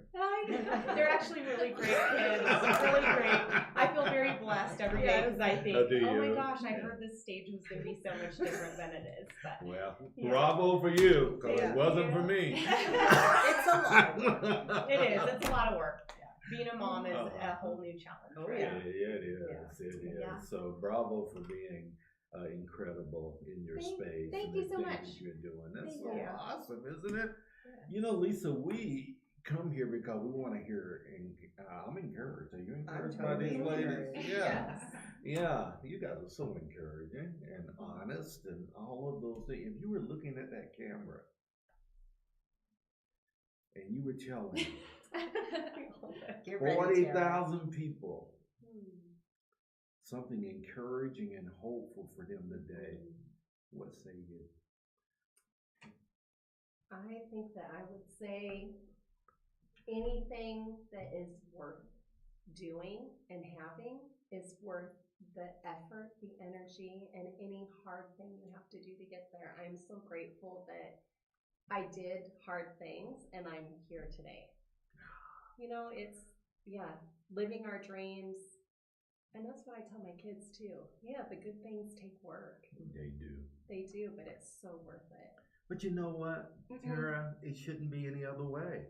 They're actually really great kids. Really great. I feel very blessed every day because I think, Oh, do oh my you? gosh, I Yeah. heard this stage was going to be so much different than it is. But Well, Yeah. bravo for you, because Yeah. it wasn't for me. It's a lot. it is. It's a lot of work. Being a mom is Uh-huh. a whole new challenge. Oh, right? Yeah, it is. Yeah. It is. Yeah. So bravo for being incredible in your space. thank and you the so things much. that you're doing. That's Thank so you. awesome, isn't it? You know, Lisa, we come here because we want to hear, and I'm encouraged. Are you encouraged by totally these ladies? encouraged. Yeah. Yeah, you guys are so encouraging and honest and all of those things. If you were looking at that camera and you were telling Get ready, Tara. 40,000 people something encouraging and hopeful for them today, what say you? I think that I would say anything that is worth doing and having is worth the effort, the energy, and any hard thing you have to do to get there. I'm so grateful that I did hard things and I'm here today. It's, living our dreams. And that's what I tell my kids too. Yeah, the good things take work. They do. They do, but it's so worth it. But you know what, Tara? It shouldn't be any other way.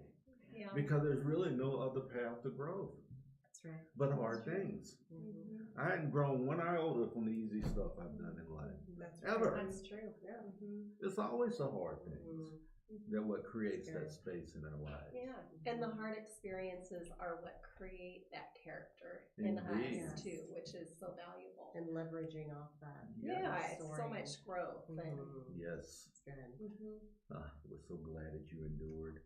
Yeah. Because there's really no other path to growth That's right. but hard things. Mm-hmm. I hadn't grown 1 iota from the easy stuff I've done in life. That's Ever. That's true. Yeah. Mm-hmm. It's always the hard things that what creates That's that space in our lives. Yeah, and the hard experiences are what create that character in Indeed. us too, which is so valuable. And leveraging off that. Yeah, Yes. it's so much growth. And Yes. It's good. We're so glad that you endured.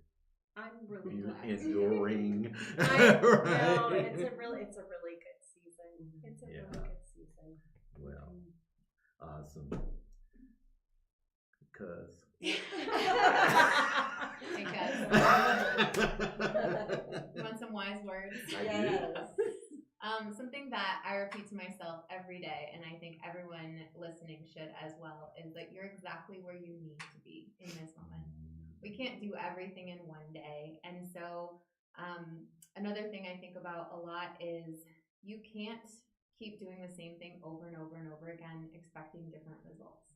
I'm really You're glad. enduring. No, Right? it's a really good season. It's a Yeah. really good season. Well, awesome. Cuz. Hey, guys. You want some wise words? Something that I repeat to myself every day, and I think everyone listening should as well, is that you're exactly where you need to be in this moment. We can't do everything in one day. And so another thing I think about a lot is you can't keep doing the same thing over and over and over again, expecting different results.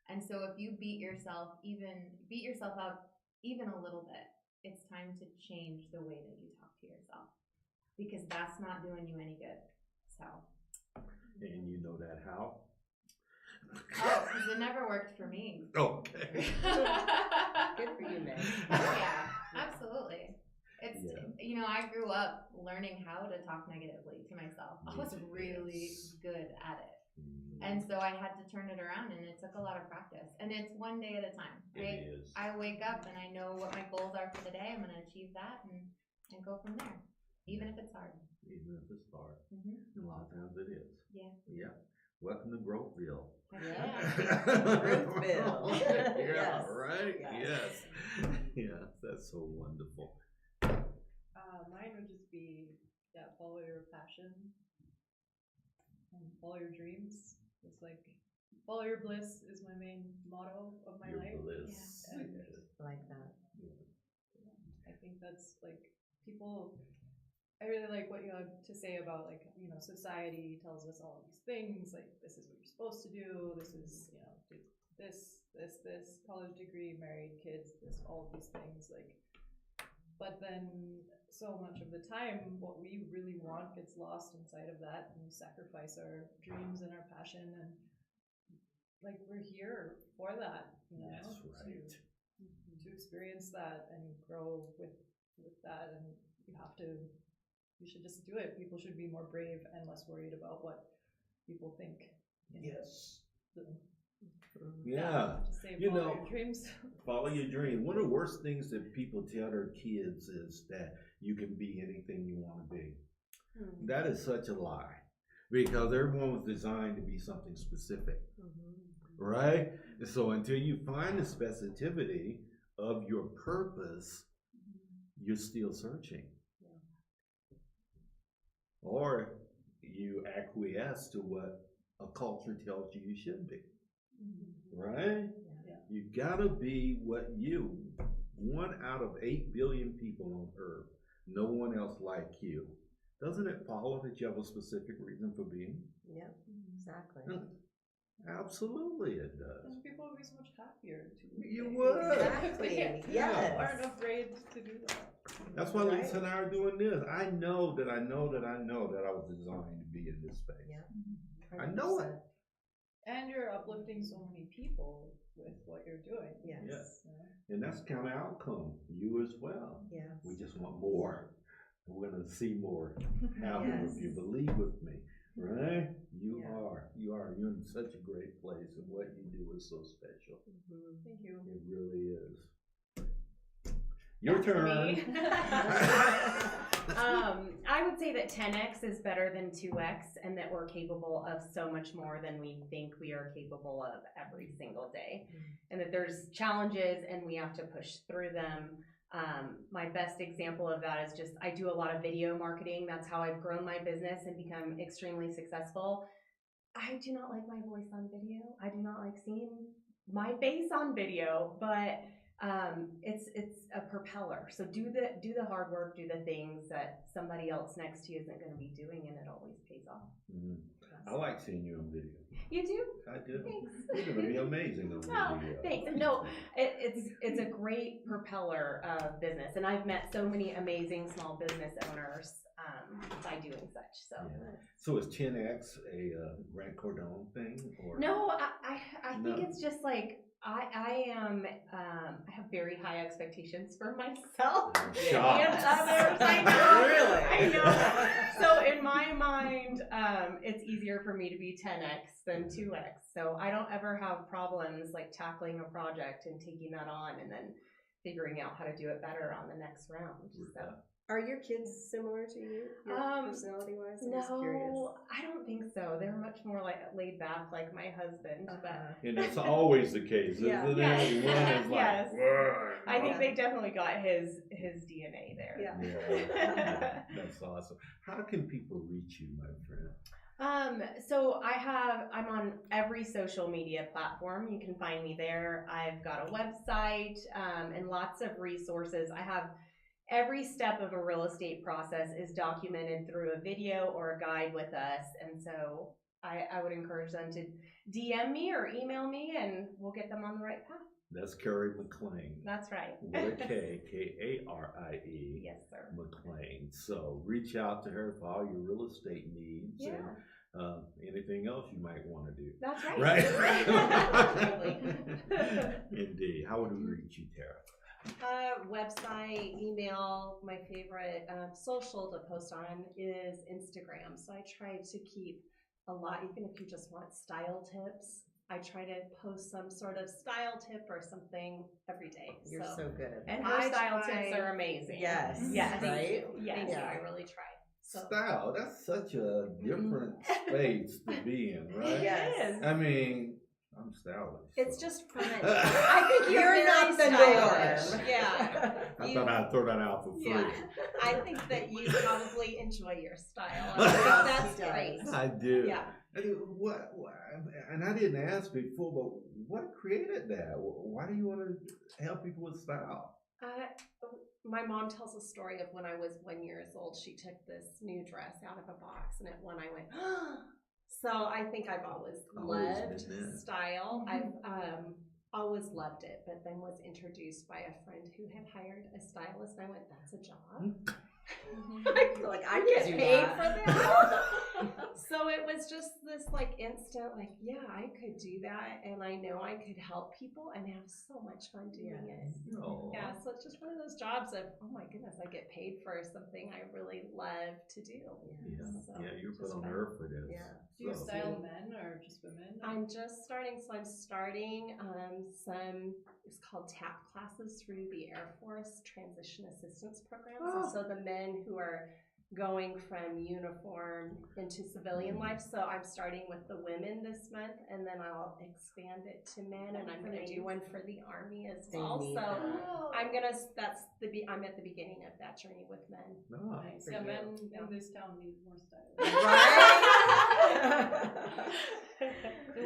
And so if you beat yourself out even a little bit, it's time to change the way that you talk to yourself, because that's not doing you any good. So. And you how? Oh, because it never worked for me. Okay. Good for you, Meg. Yeah, absolutely. It's, Yeah. you know, I grew up learning how to talk negatively to myself. I was really good at it. And so I had to turn it around, and it took a lot of practice. And it's one day at a time, right? It is. I wake up and I know what my goals are for the day. I'm going to achieve that and go from there, even if it's hard. Even if it's hard. Mm-hmm. A lot of times it is. Yeah. Yeah. Welcome to Groveville. Yeah. Groveville. Yeah, Yes. right? Yes. Yes, that's so wonderful. Mine would just be, follow your passion and follow your dreams. It's like, follow your bliss is my main motto of my Your life. bliss. And I like that. I think that's like people, I really like what you had to say about like, you know, society tells us all these things, like this is what you're supposed to do, this is, you know, do this, college degree, married, kids, this, all of these things, like, but then so much of the time what we really want gets lost inside of that, and we sacrifice our dreams and our passion, and like we're here for that, you know, That's right. to experience that and grow with that, and you should just do it. People should be more brave and less worried about what people think. Yes. So, Yeah. just say You follow know, your dreams. Follow your dream. One of the worst things that people tell their kids is that you can be anything you want to be. That is such a lie, because everyone was designed to be something specific, right? And so until you find the specificity of your purpose, you're still searching. Or you acquiesce to what a culture tells you should be, right? You gotta be what you, 1 out of 8 billion people on earth, no one else like you. Doesn't it follow that you have a specific reason for being? Yep, exactly. Absolutely it does. And people would be so much happier too. You would. Exactly, yes. People aren't afraid to do that. That's why Right. Lisa and I are doing this. I know that I was designed to be in this space. Yeah. I know it. 100%. And you're uplifting so many people with what you're doing. Yes. Yes. And that's kind of outcome. You as well. Yes. We just want more. We're going to see more happen Yes. if you believe with me, right? You Yeah. are. You're in such a great place, and what you do is so special. Thank you. It really is. Your turn. Me. I would say that 10x is better than 2x, and that we're capable of so much more than we think we are capable of every single day. And that there's challenges and we have to push through them. My best example of that is just, I do a lot of video marketing. That's how I've grown my business and become extremely successful. I do not like my voice on video. I do not like seeing my face on video, but it's a propeller. So do the hard work, do the things that somebody else next to you isn't going to be doing, and it always pays off. I like seeing you on video. You do? I do. Thanks. You're going to be amazing on Oh, video. thanks. No, it's a great propeller of business, and I've met so many amazing small business owners by doing such. So. Yeah. So is 10X a Grant Cardone thing, or No, I think No. it's just like I have very high expectations for myself I'm and shocked. others. I know. Really? I know. So in my mind, it's easier for me to be 10x than 2x. So I don't ever have problems like tackling a project and taking that on and then figuring out how to do it better on the next round. So. Are your kids similar to you, personality-wise? I'm just curious. No, I don't think so. They're much more like laid back, like my husband. But And that's always the case, isn't Yeah. it? Yes. One is like, Yes. "Whoa." I think they definitely got his DNA there. Yeah. Yeah, that's awesome. How can people reach you, my friend? So I'm on every social media platform. You can find me there. I've got a website, and lots of resources. I have every step of a real estate process is documented through a video or a guide with us. And so I would encourage them to DM me or email me, and we'll get them on the right path. That's Carrie McLean. That's right. With a K, K-A-R-I-E. Yes, sir. McLean. So reach out to her for all your real estate needs. Yeah. And Anything else you might want to do? That's right. Right? Absolutely. Indeed. How would we reach you, Tara? Website, email. My favorite social to post on is Instagram. So I try to keep a lot, even if you just want style tips. I try to post some sort of style tip or something every day. You're so good at that. And her style tips are amazing. Yes. Yes. Right? Yes. Yeah. I really try. So. Style, that's such a different space to be in, right? Yes. I mean, I'm stylish. It's so. just fun. I think You're not the stylish. norm. Yeah. I thought I'd throw that out for free. Yeah. I think that you probably enjoy your style. I think that's great. I do. Yeah. What, and I didn't ask before, but what created that? Why do you want to help people with style? My mom tells a story of when I was 1 year old. She took this new dress out of a box, and at one I went, so I think I've always loved style. I've always loved it, but then was introduced by a friend who had hired a stylist, and I went, that's a job. I feel like I get paid for that. So it was just this like instant, like, yeah, I could do that, and I know I could help people and have so much fun doing it. Oh. Yeah, so it's just one of those jobs of, oh my goodness, I get paid for something I really love to do. Yeah, So yeah, you're put just on fun. earth for this. Yeah. Do you style men or just women? I'm just starting, so I'm starting some, it's called TAP classes through the Air Force Transition Assistance Programs. And so the men who are going from uniform into civilian life. So I'm starting with the women this month, and then I'll expand it to men, and I'm going to do one for the Army as well. So I'm gonna. I'm at the beginning of that journey with men. Nice. Yeah, men in this town need more style. Right?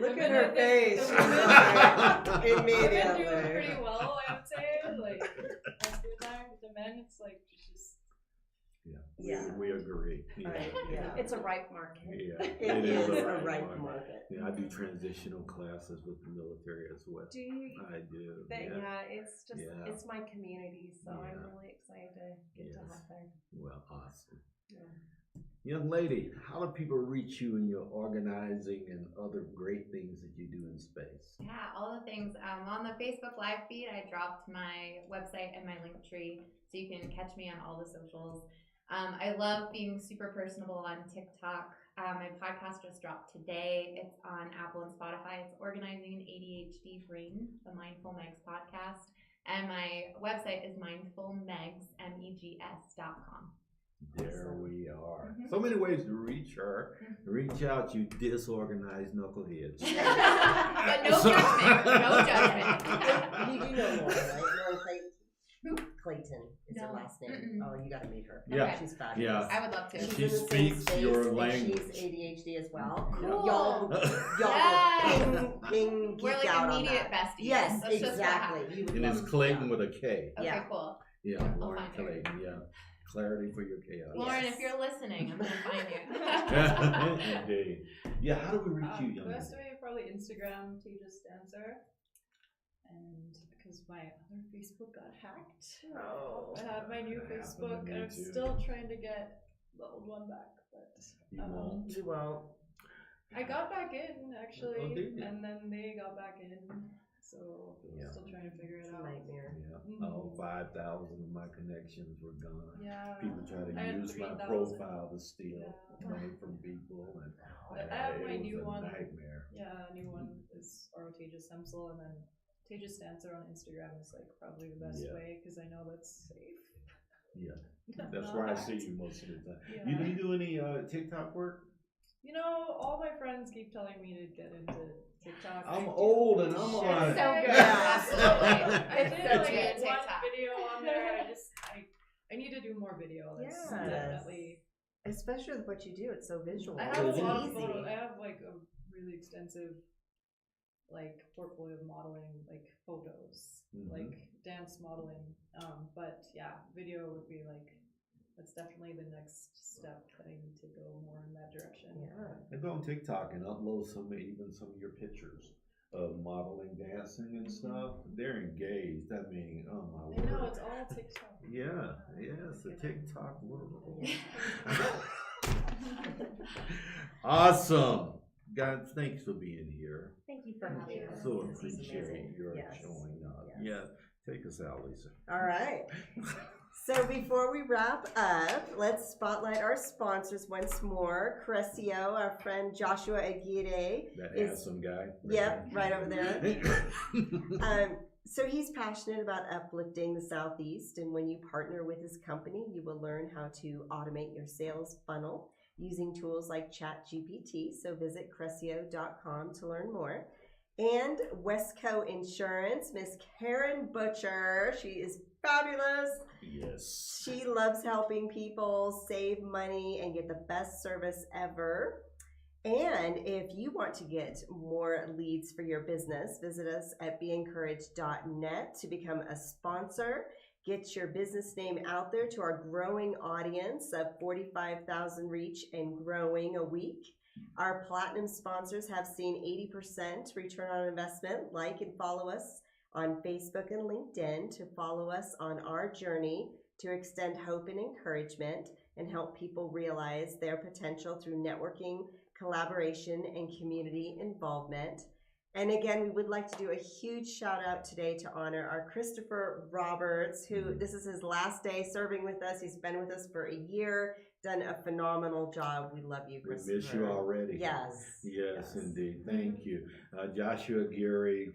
Look at her face. Immediately. Women do pretty well, I would say. Like most of the time, with the men, it's like just. Yeah, we agree. Yeah. Right, yeah. It's a ripe market. Yeah, It is a a ripe market. Yeah, I do transitional classes with the military as well. Do you? I do. But yeah. It's just it's my community, so I'm really excited to get to help there. Well, awesome. Yeah. Young lady, how do people reach you in your organizing and other great things that you do in space? Yeah, all the things. On the Facebook Live feed, I dropped my website and my link tree, so you can catch me on all the socials. I love being super personable on TikTok. My podcast just dropped today. It's on Apple and Spotify. It's Organizing an ADHD Brain, the Mindful Megs podcast. And my website is mindfulmegs.com. There we are. So many ways to reach her. Reach out, you disorganized knuckleheads. But no judgment. No judgment. You do know more, right? Lauren Clayton. Clayton is her last name. Mm-mm. Oh, you got to meet her. Yeah. She's fabulous. Yeah. I would love to. She's She in the same speaks space, your and language. She's ADHD as well. Cool. Y'all Yes. ping We're geek like out on immediate that. besties. Yes, That's just what exactly. happened. You would And love it's to- Clayton with a K. Okay, Yeah. cool. Yeah, I'll Lauren find her. Clayton. Yeah. Clarity for your chaos. Lauren, if you're listening, I'm going to find you. Indeed. Yeah, how do we reach you, young Best lady? way, probably Instagram, Tejas Dancer. And because my other Facebook got hacked. Oh. I have my new That happened to Facebook, me and I'm too. still trying to get the old one back, but You won't. You won't. I got back in actually, Oh, did you? and then they got back in, so Yeah. still trying to figure it It's a out. nightmare. Yeah. Oh, 5,000 of my connections were gone. Yeah. People try to I had use my 3,000. profile to steal Yeah. money from people, and But I have it my was new a one. nightmare. Yeah, new one is Tejas Hemsel, and then Tejas Dancer on Instagram is like probably the best Yeah. way because I know that's safe. Yeah, that's where I see you most of the time. Yeah. You do any TikTok work? You know, all my friends keep telling me to get into TikTok. I'm old and I'm on. So good. Yeah. Absolutely. I did So like good. one TikTok. video on there. I need to do more video. That's Yes. definitely. Especially with what you do, it's so visual. I have a It's lot of easy. photos. I have like a really extensive like portfolio of modeling, like photos, like dance modeling. But yeah, video would be like that's definitely the next step that I need to go more in that direction. Yeah. I go on TikTok and upload some of your pictures of modeling, dancing, and stuff. They're engaged. I mean, oh my I word. know it's all TikTok. Yeah, it's the TikTok world. Awesome. Guys, thanks for being here. Thank you for having us. So This is appreciate amazing. your Yes. showing up. Yes. Yeah, take us out, Lisa. All right. So before we wrap up, let's spotlight our sponsors once more. Crescio, our friend Joshua Aguirre. That is- handsome guy. Yep, right over there. So he's passionate about uplifting the Southeast, and when you partner with his company, you will learn how to automate your sales funnel using tools like ChatGPT. So visit Crescio.com to learn more. And Westco Insurance, Miss Karen Butcher. She is fabulous. Yes. She loves helping people save money and get the best service ever. And if you want to get more leads for your business, visit us at beencouraged.net to become a sponsor. Get your business name out there to our growing audience of 45,000 reach and growing a week. Our platinum sponsors have seen 80% return on investment. Like and follow us on Facebook and LinkedIn to follow us on our journey to extend hope and encouragement and help people realize their potential through networking, collaboration, and community involvement. And again, we would like to do a huge shout out today to honor our Christopher Roberts, who this is his last day serving with us. He's been with us for a year, done a phenomenal job. We love you, We Christopher. miss you already. Yes. Yes, indeed. Thank you. Joshua Geary,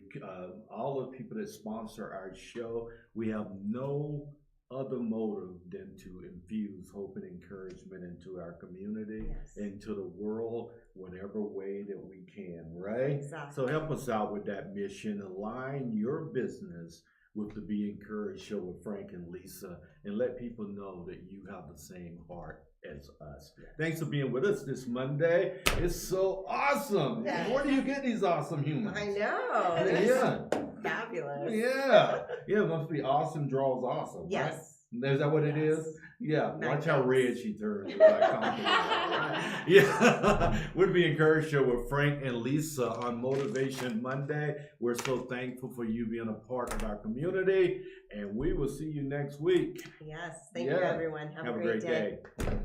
all the people that sponsor our show, we have no other motive than to infuse hope and encouragement into our community, Yes. into the world, whatever way that we can, right? Exactly. So help us out with that mission. Align your business with the Be Encouraged show with Frank and Lisa, and let people know that you have the same heart as us. Thanks for being with us this Monday. It's so awesome. Yeah. Where do you get these awesome humans? I know. Yeah. Fabulous. Yeah. Yeah, it must be awesome draws awesome. Yes. Right? Is that what it Yes. is? Yeah. Watch how Magnets. red she turns. It's like compliment. Yeah. We'll Be Encouraged show with Frank and Lisa on Motivation Monday. We're so thankful for you being a part of our community, and we will see you next week. Yes. Thank you, Yeah. everyone. Have a Have great day. day.